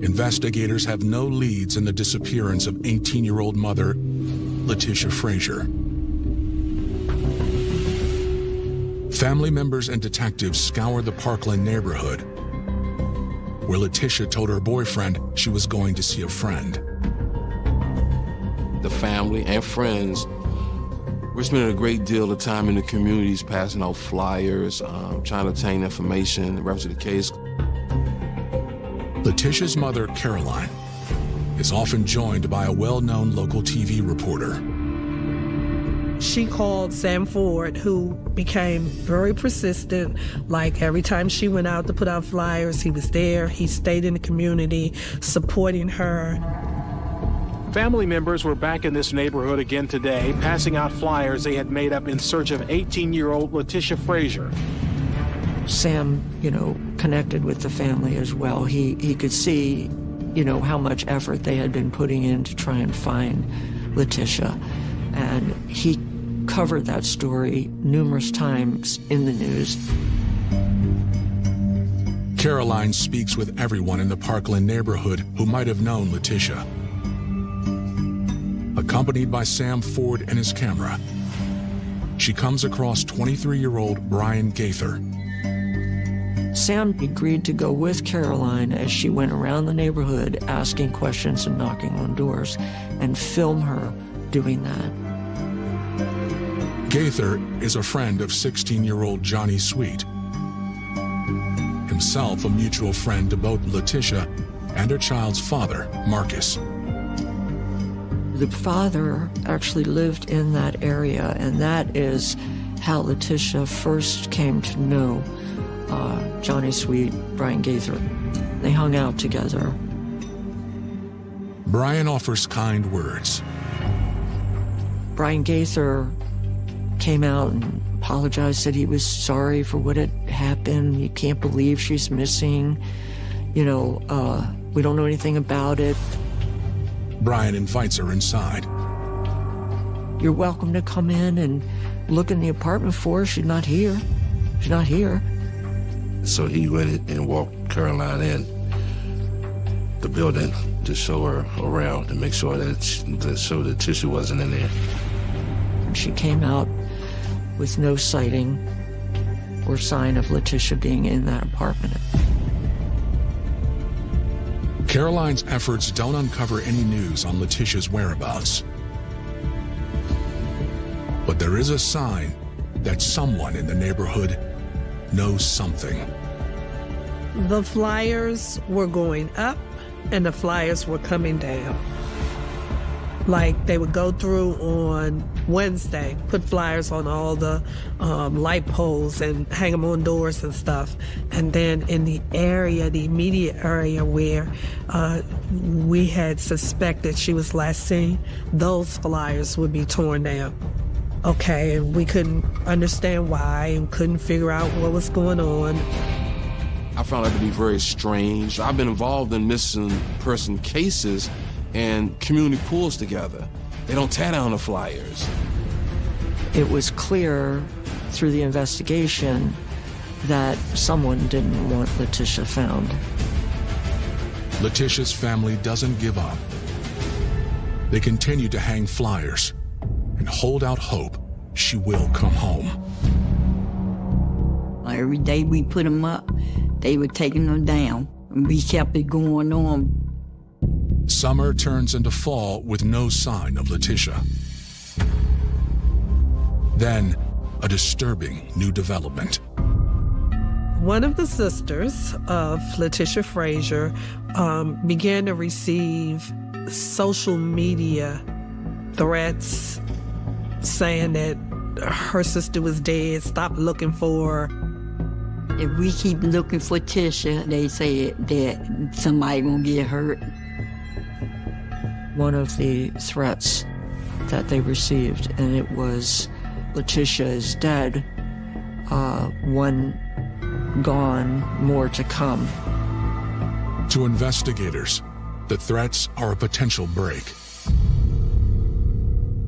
investigators have no leads in the disappearance of 18-year-old mother Letitia Frazier. Family members and detectives scour the Parkland neighborhood, where Letitia told her boyfriend she was going to see a friend. The family and friends, we're spending a great deal of time in the communities passing out flyers, trying to obtain information in reference to the case. Letitia's mother, Caroline, is often joined by a well-known local TV reporter. She called Sam Ford, who became very persistent. Like every time she went out to put out flyers, he was there. He stayed in the community, supporting her. Family members were back in this neighborhood again today, passing out flyers they had made up in search of 18-year-old Letitia Frazier. Sam, connected with the family as well. He could see, how much effort they had been putting in to try and find Letitia. And he covered that story numerous times in the news. Caroline speaks with everyone in the Parkland neighborhood who might have known Letitia. Accompanied by Sam Ford and his camera, she comes across 23-year-old Brian Gaither. Sam agreed to go with Caroline as she went around the neighborhood asking questions and knocking on doors, and film her doing that. Gaither is a friend of 16-year-old Johnny Sweet, himself a mutual friend to both Letitia and her child's father, Marcus. The father actually lived in that area, and that is how Letitia first came to know Johnny Sweet, Brian Gaither. They hung out together. Brian offers kind words. Brian Gaither came out and apologized, said he was sorry for what had happened. You can't believe she's missing. We don't know anything about it. Brian invites her inside. You're welcome to come in and look in the apartment for her. She's not here. She's not here. So he went and walked Caroline in the building to show her around, to make sure that Letitia wasn't in there. And she came out with no sighting or sign of Letitia being in that apartment. Caroline's efforts don't uncover any news on Letitia's whereabouts. But there is a sign that someone in the neighborhood knows something. The flyers were going up and the flyers were coming down. Like they would go through on Wednesday, put flyers on all the light poles and hang them on doors and stuff. And then in the immediate area where we had suspected she was last seen, those flyers would be torn down. Okay, and we couldn't understand why and couldn't figure out what was going on. I found it to be very strange. I've been involved in missing person cases and community pools together. They don't tear down the flyers. It was clear through the investigation that someone didn't want Letitia found. Letitia's family doesn't give up. They continue to hang flyers and hold out hope she will come home. Every day we put them up, they were taking them down, and we kept it going on. Summer turns into fall with no sign of Letitia. Then, a disturbing new development. One of the sisters of Letitia Frazier began to receive social media threats saying that her sister was dead, stop looking for her. If we keep looking for Tisha, they say that somebody gonna get hurt. One of the threats that they received, and it was Letitia is dead, one gone, more to come. To investigators, the threats are a potential break.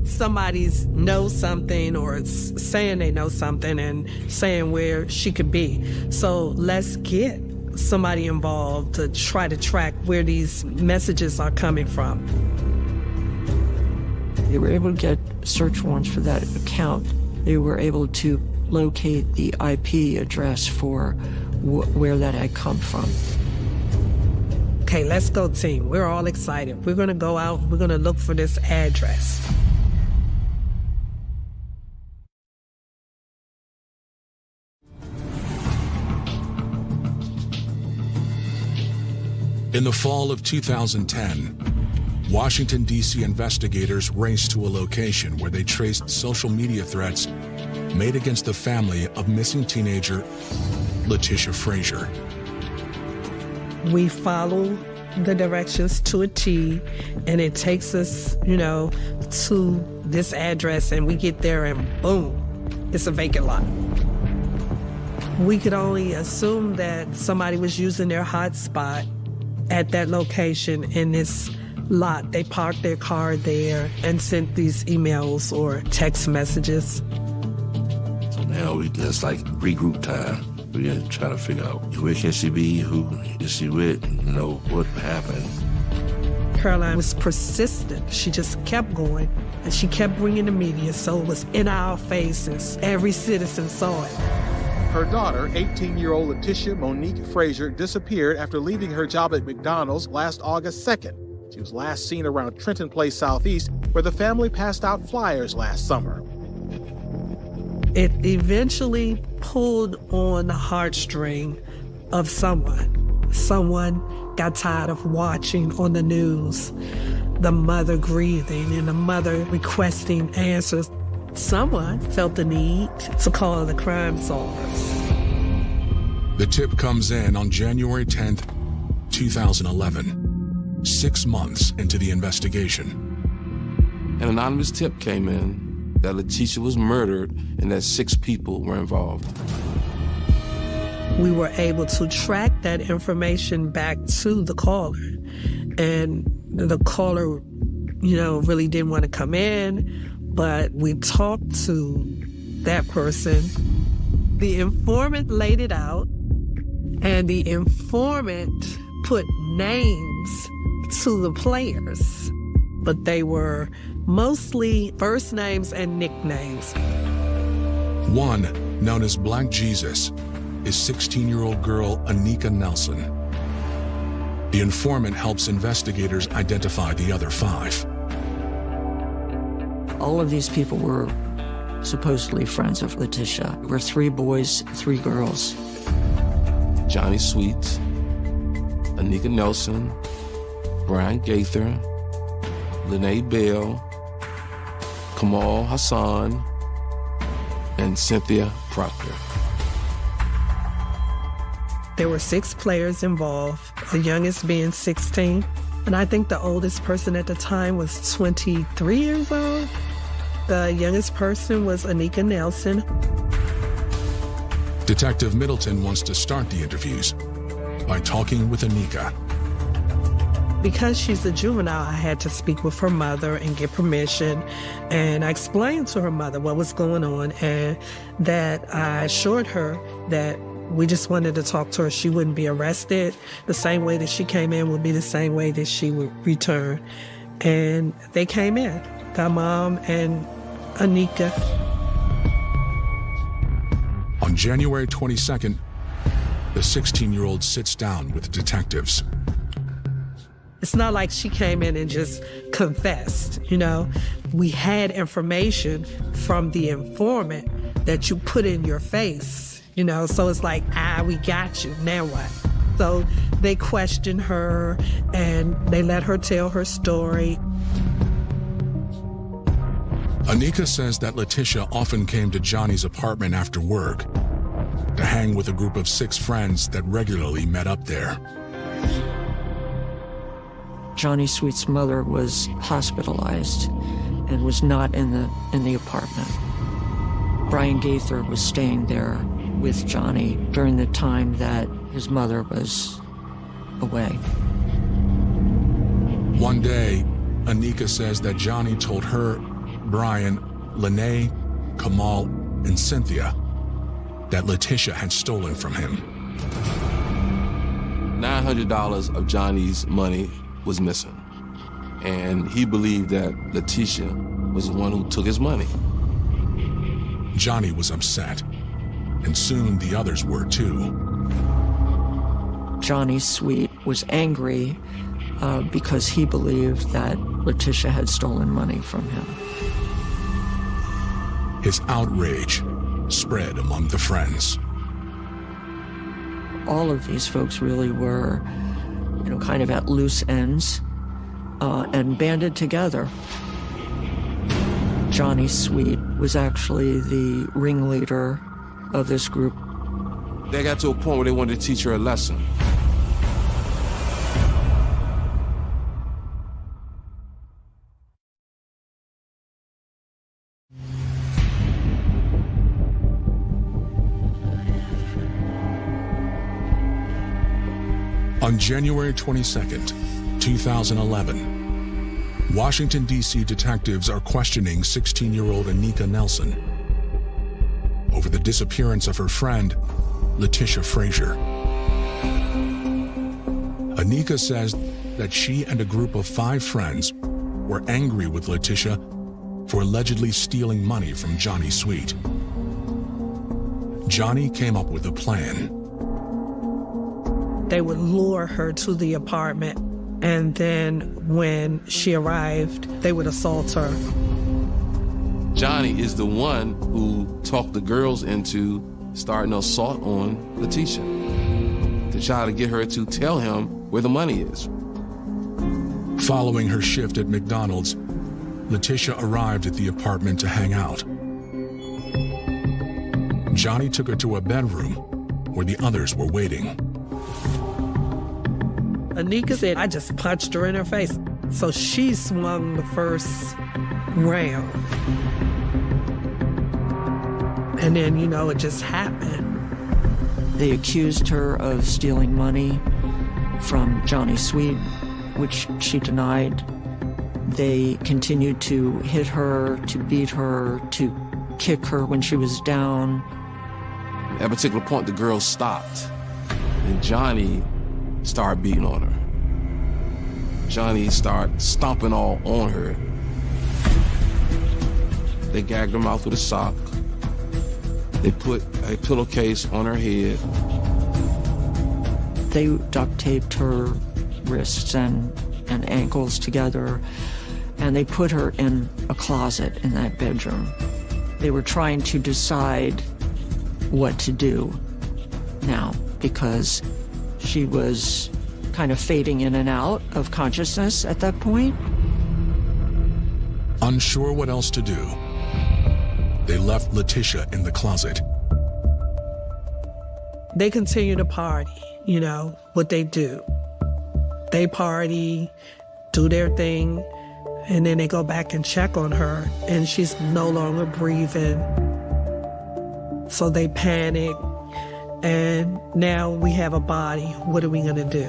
Somebody's knows something or is saying they know something and saying where she could be. So let's get somebody involved to try to track where these messages are coming from. They were able to get search warrants for that account. They were able to locate the IP address for where that had come from. Okay, let's go, team. We're all excited. We're gonna go out, we're gonna look for this address. In the fall of 2010, Washington, D.C. investigators raced to a location where they traced social media threats made against the family of missing teenager Letitia Frazier. We follow the directions to a T, and it takes us, to this address, and we get there and boom, it's a vacant lot. We could only assume that somebody was using their hotspot at that location in this lot. They parked their car there and sent these emails or text messages. So now we just like regroup time. We gotta try to figure out where can she be, who is she with, what happened. Caroline was persistent. She just kept going, and she kept bringing the media, so it was in our faces. Every citizen saw it. Her daughter, 18-year-old Letitia Monique Frazier, disappeared after leaving her job at McDonald's last August 2nd. She was last seen around Trenton Place Southeast, where the family passed out flyers last summer. It eventually pulled on the heartstring of someone. Someone got tired of watching on the news the mother grieving and the mother requesting answers. Someone felt the need to call the Crime Solvers. The tip comes in on January 10th, 2011, 6 months into the investigation. An anonymous tip came in that Letitia was murdered and that 6 people were involved. We were able to track that information back to the caller. And the caller, really didn't want to come in, but we talked to that person. The informant laid it out, and the informant put names to the players, but they were mostly first names and nicknames. One, known as Black Jesus, is 16-year-old girl Anika Nelson. The informant helps investigators identify the other 5. All of these people were supposedly friends of Letitia. There were 3 boys, 3 girls. Johnny Sweets, Anika Nelson, Brian Gaither, Lene Bell, Kamal Hassan, and Cynthia Proctor. There were 6 players involved, the youngest being 16, and I think the oldest person at the time was 23 years old. The youngest person was Anika Nelson. Detective Middleton wants to start the interviews by talking with Anika. Because she's a juvenile, I had to speak with her mother and get permission. And I explained to her mother what was going on and that I assured her that we just wanted to talk to her. She wouldn't be arrested. The same way that she came in would be the same way that she would return. And they came in, my mom and Anika. On January 22nd, the 16-year-old sits down with detectives. It's not like she came in and just confessed, We had information from the informant that you put in your face, So it's like, we got you, now what? So they questioned her and they let her tell her story. Anika says that Letitia often came to Johnny's apartment after work to hang with a group of 6 friends that regularly met up there. Johnny Sweet's mother was hospitalized and was not in the apartment. Brian Gaither was staying there with Johnny during the time that his mother was away. One day, Anika says that Johnny told her, Brian, Lene, Kamal, and Cynthia that Letitia had stolen from him. $900 of Johnny's money was missing, and he believed that Letitia was the one who took his money. Johnny was upset, and soon the others were too. Johnny Sweet was angry because he believed that Letitia had stolen money from him. His outrage spread among the friends. All of these folks really were, kind of at loose ends. and banded together. Johnny Sweet was actually the ringleader of this group. They got to a point where they wanted to teach her a lesson. On January 22nd, 2011, Washington, D.C. detectives are questioning 16-year-old Anika Nelson over the disappearance of her friend, Letitia Frazier. Anika says that she and a group of 5 friends were angry with Letitia for allegedly stealing money from Johnny Sweet. Johnny came up with a plan. They would lure her to the apartment, and then when she arrived, they would assault her. Johnny is the one who talked the girls into starting an assault on Letitia to try to get her to tell him where the money is. Following her shift at McDonald's, Letitia arrived at the apartment to hang out. Johnny took her to a bedroom where the others were waiting. Anika said, I just punched her in her face. So she swung the first round. And then, it just happened. They accused her of stealing money from Johnny Sweet, which she denied. They continued to hit her, to beat her, to kick her when she was down. At a particular point, the girls stopped, and Johnny started beating on her. Johnny started stomping all on her. They gagged her mouth with a sock. They put a pillowcase on her head. They duct taped her wrists and ankles together, and they put her in a closet in that bedroom. They were trying to decide what to do now, because she was kind of fading in and out of consciousness at that point. Unsure what else to do, they left Letitia in the closet. They continue to party, what they do. They party, do their thing, and then they go back and check on her, and she's no longer breathing. So they panic, and now we have a body. What are we gonna do?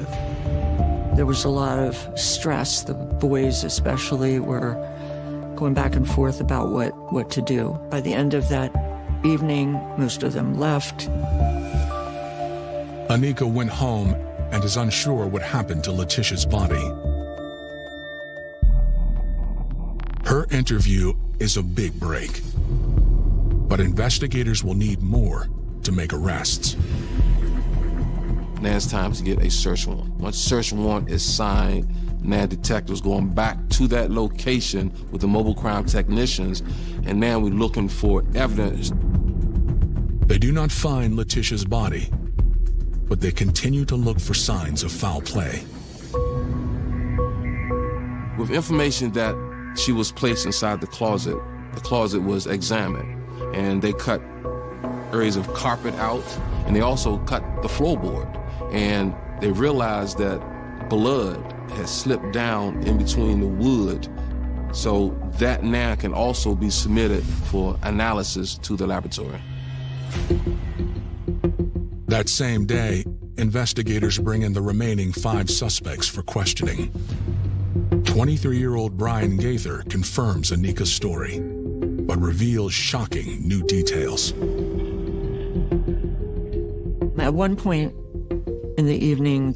There was a lot of stress. The boys especially were going back and forth about what to do. By the end of that evening, most of them left. Anika went home and is unsure what happened to Letitia's body. Her interview is a big break, but investigators will need more to make arrests. Now it's time to get a search warrant. Once search warrant is signed, now detectives going back to that location with the mobile crime technicians, and now we're looking for evidence. They do not find Letitia's body, but they continue to look for signs of foul play. With information that she was placed inside the closet was examined, and they cut areas of carpet out, and they also cut the floorboard. And they realized that blood had slipped down in between the wood. So that now can also be submitted for analysis to the laboratory. That same day, investigators bring in the remaining 5 suspects for questioning. 23-year-old Brian Gaither confirms Anika's story, but reveals shocking new details. At one point in the evening,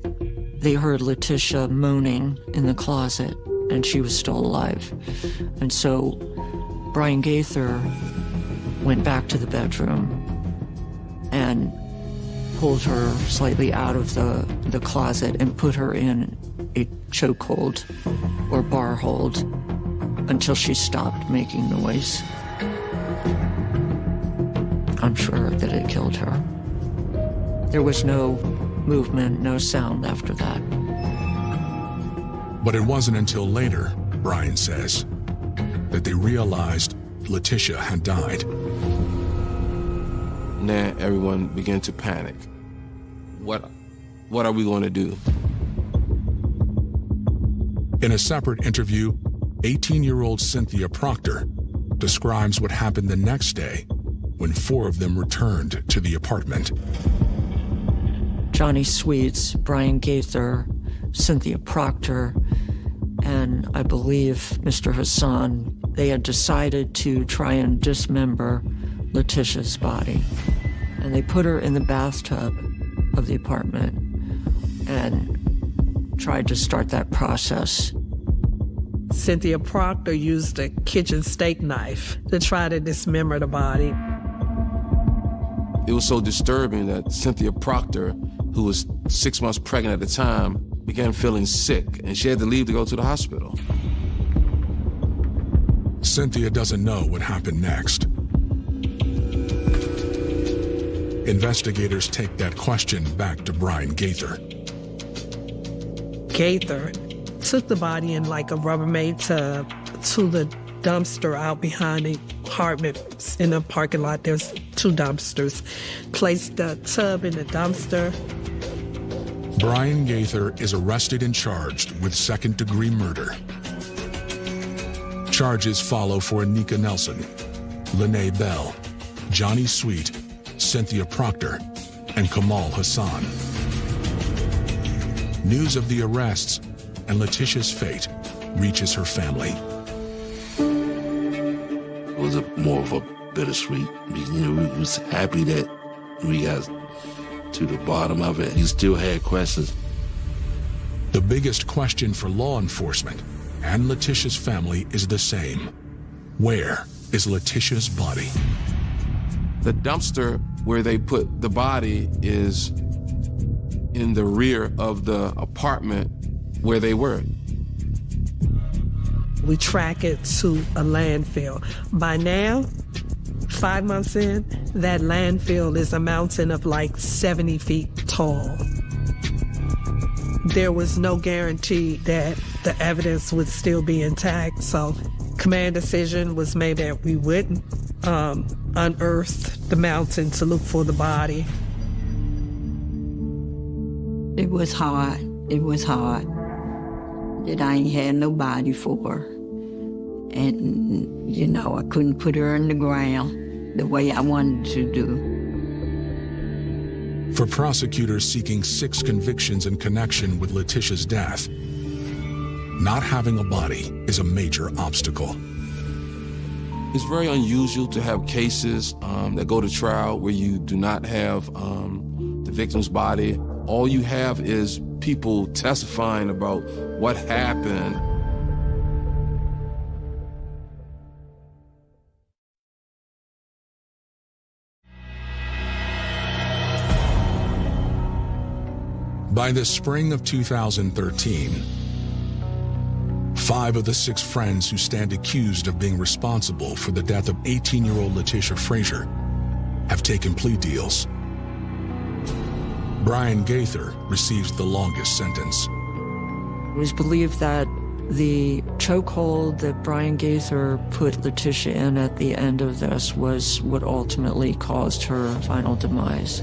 they heard Letitia moaning in the closet, and she was still alive. And so Brian Gaither went back to the bedroom and pulled her slightly out of the closet and put her in a chokehold or bar hold until she stopped making noise. I'm sure that it killed her. There was no movement, no sound after that. But it wasn't until later, Brian says, that they realized Letitia had died. Now everyone began to panic. What are we going to do? In a separate interview, 18-year-old Cynthia Proctor describes what happened the next day when 4 of them returned to the apartment. Johnny Sweets, Brian Gaither, Cynthia Proctor, and I believe Mr. Hassan, they had decided to try and dismember Letitia's body. And they put her in the bathtub of the apartment and tried to start that process. Cynthia Proctor used a kitchen steak knife to try to dismember the body. It was so disturbing that Cynthia Proctor, who was 6 months pregnant at the time, began feeling sick, and she had to leave to go to the hospital. Cynthia doesn't know what happened next. Investigators take that question back to Brian Gaither. Gaither took the body in like a Rubbermaid tub to the dumpster out behind the apartments. In the parking lot, there's 2 dumpsters. Placed the tub in the dumpster. Brian Gaither is arrested and charged with second-degree murder. Charges follow for Anika Nelson, Lene Bell, Johnny Sweet, Cynthia Proctor, and Kamal Hassan. News of the arrests and Letitia's fate reaches her family. It was more of a bittersweet. We was happy that we got to the bottom of it. You still had questions. The biggest question for law enforcement and Letitia's family is the same. Where is Letitia's body? The dumpster where they put the body is in the rear of the apartment where they were. We track it to a landfill. By now, 5 months in, that landfill is a mountain of like 70 feet tall. There was no guarantee that the evidence would still be intact, so command decision was made that we wouldn't unearth the mountain to look for the body. It was hard. It was hard that I ain't had no body for her. And, you know, I couldn't put her in the ground the way I wanted to do. For prosecutors seeking 6 convictions in connection with Letitia's death, not having a body is a major obstacle. It's very unusual to have cases that go to trial where you do not have the victim's body. All you have is people testifying about what happened. By the spring of 2013, 5 of the 6 friends who stand accused of being responsible for the death of 18-year-old Letitia Frazier have taken plea deals. Brian Gaither receives the longest sentence. It was believed that the chokehold that Brian Gaither put Letitia in at the end of this was what ultimately caused her final demise.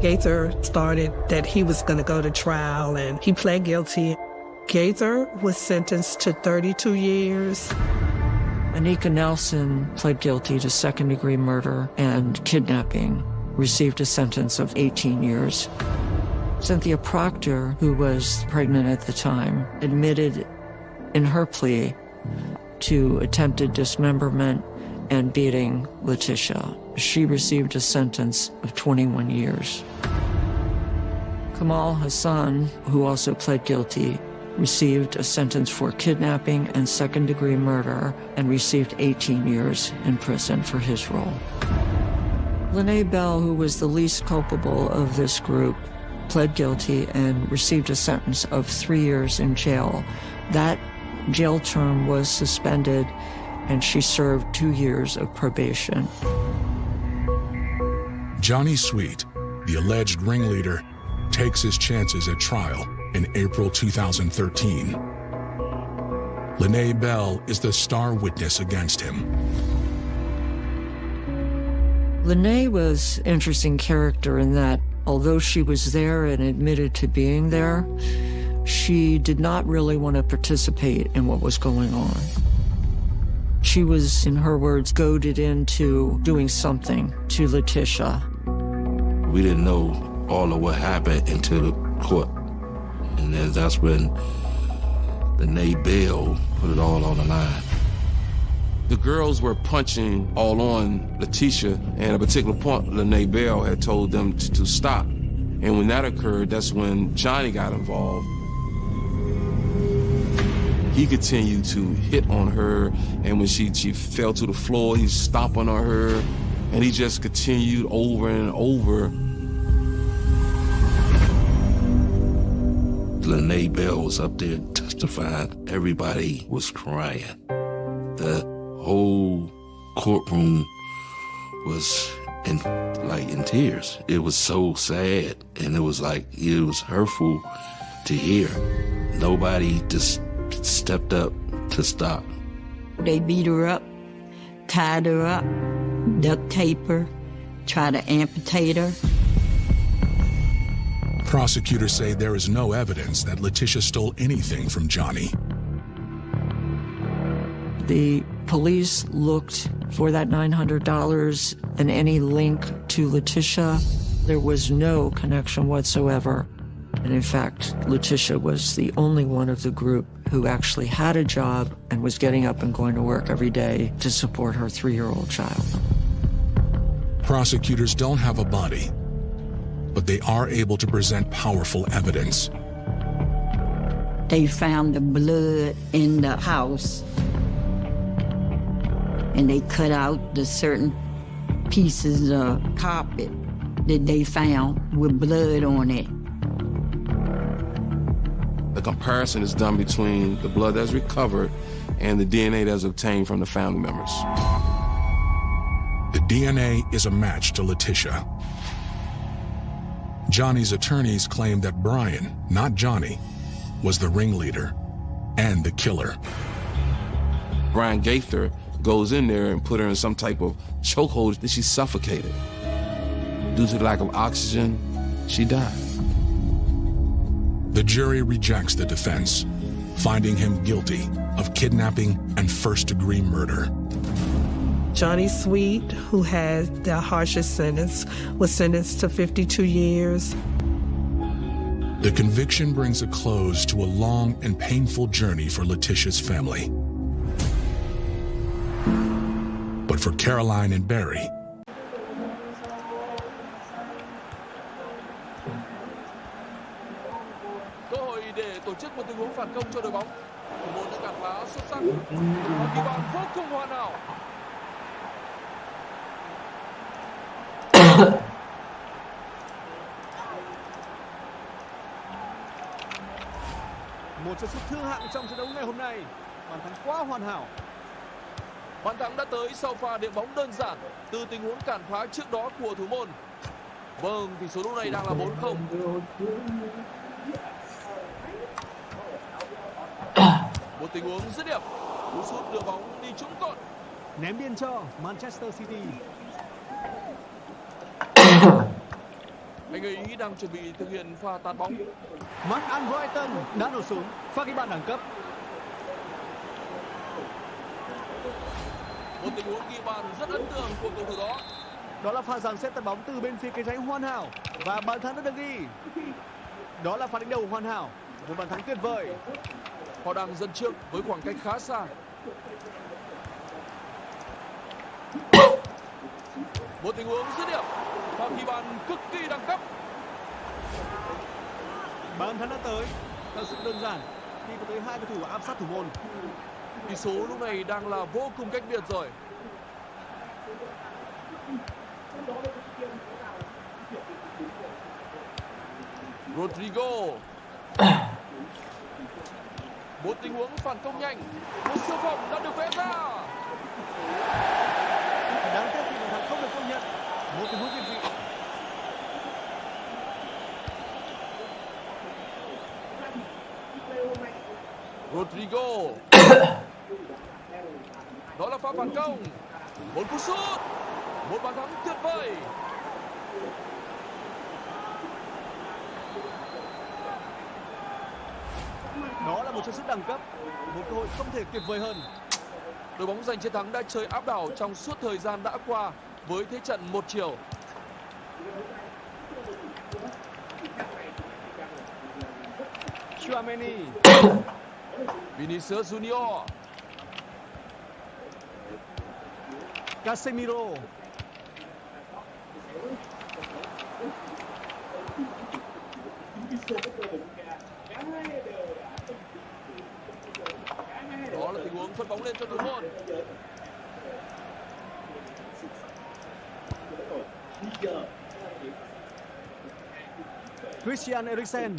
Gaither started that he was going to go to trial, and he pled guilty. Gaither was sentenced to 32 years. Anika Nelson pled guilty to second-degree murder and kidnapping, received a sentence of 18 years. Cynthia Proctor, who was pregnant at the time, admitted in her plea to attempted dismemberment and beating Letitia. She received a sentence of 21 years. Kamal Hassan, who also pled guilty, received a sentence for kidnapping and second-degree murder and received 18 years in prison for his role. Lene Bell, who was the least culpable of this group, pled guilty and received a sentence of 3 years in jail. That jail term was suspended, and she served 2 years of probation. Johnny Sweet, the alleged ringleader, takes his chances at trial in April 2013. Lene Bell is the star witness against him. Lene was an interesting character in that although she was there and admitted to being there, she did not really want to participate in what was going on. She was, in her words, goaded into doing something to Letitia. We didn't know all of what happened until the court. And then that's when Lene Bell put it all on the line. The girls were punching all on Letitia, and at a particular point, Lene Bell had told them to stop. And when that occurred, that's when Johnny got involved. He continued to hit on her, and when she fell to the floor, he stomped on her, and he just continued over and over. Lene Bell was up there testifying. Everybody was crying. The whole courtroom was in tears. It was so sad, and it was hurtful to hear. Nobody just stepped up to stop. They beat her up, tied her up, duct tape her, tried to amputate her. Prosecutors say there is no evidence that Letitia stole anything from Johnny. The police looked for that $900 and any link to Letitia. There was no connection whatsoever. And in fact, Letitia was the only one of the group who actually had a job and was getting up and going to work every day to support her 3-year-old child. Prosecutors don't have a body, but they are able to present powerful evidence. They found the blood in the house, and they cut out the certain pieces of carpet that they found with blood on it. The comparison is done between the blood that's recovered and the DNA that's obtained from the family members. The DNA is a match to Letitia. Johnny's attorneys claim that Brian, not Johnny, was the ringleader and the killer. Brian Gaither goes in there and put her in some type of chokehold that she suffocated. Due to the lack of oxygen, she died. The jury rejects the defense, finding him guilty of kidnapping and first-degree murder. Johnny Sweet, who had the harshest sentence, was sentenced to 52 years. The conviction brings a close to a long and painful journey for Letitia's family. But for Caroline and Barry, cơ hội để tổ chức một tình huống phản công cho đội bóng. Thủ môn đã cản phá xuất sắc. Và kỳ vọng vô cùng hoàn hảo. Một chân sút thương hạng trong trận đấu ngày hôm nay. Bàn thắng quá hoàn hảo. Bàn thắng đã tới sau pha điểm bóng đơn giản từ tình huống cản phá trước đó của thủ môn. Vâng, tỷ số lúc này đang là 4-0. Một tình huống dứt điểm. Cú sút đưa bóng đi trúng cột. Ném biên cho Manchester City. Anh ấy đang chuẩn bị thực hiện pha tạt bóng. Mark Brighton đã nổ súng, phát ghi bàn đẳng cấp. Một tình huống ghi bàn rất ấn tượng của cầu thủ đó. Đó là pha giằng xếp tạt bóng từ bên phía cánh trái hoàn hảo và bàn thắng đã được ghi. Đó là pha đánh đầu hoàn hảo, một bàn thắng tuyệt vời. Họ đang dẫn trước với khoảng cách khá xa. Một tình huống dứt điểm, pha ghi bàn cực kỳ đẳng cấp. Bàn thắng đã tới, thật sự đơn giản khi có tới hai cầu thủ áp sát thủ môn. Tỷ số lúc này đang là vô cùng cách biệt rồi. Rodrigo. Một tình huống phản công nhanh, một siêu phẩm đã được vẽ ra. Đáng tiếc khi bàn thắng không được công nhận. Một tình huống việt vị. Rodrigo. Đó là pha phản công. Một cú sút. Một bàn thắng tuyệt vời. Đó là một chân sút đẳng cấp, một cơ hội không thể tuyệt vời hơn. Đội bóng giành chiến thắng đã chơi áp đảo trong suốt thời gian đã qua với thế trận một chiều. Tchouaméni. Vinicius Junior. Casemiro. Đó là tình huống phân bóng lên cho thủ môn. Christian Eriksen.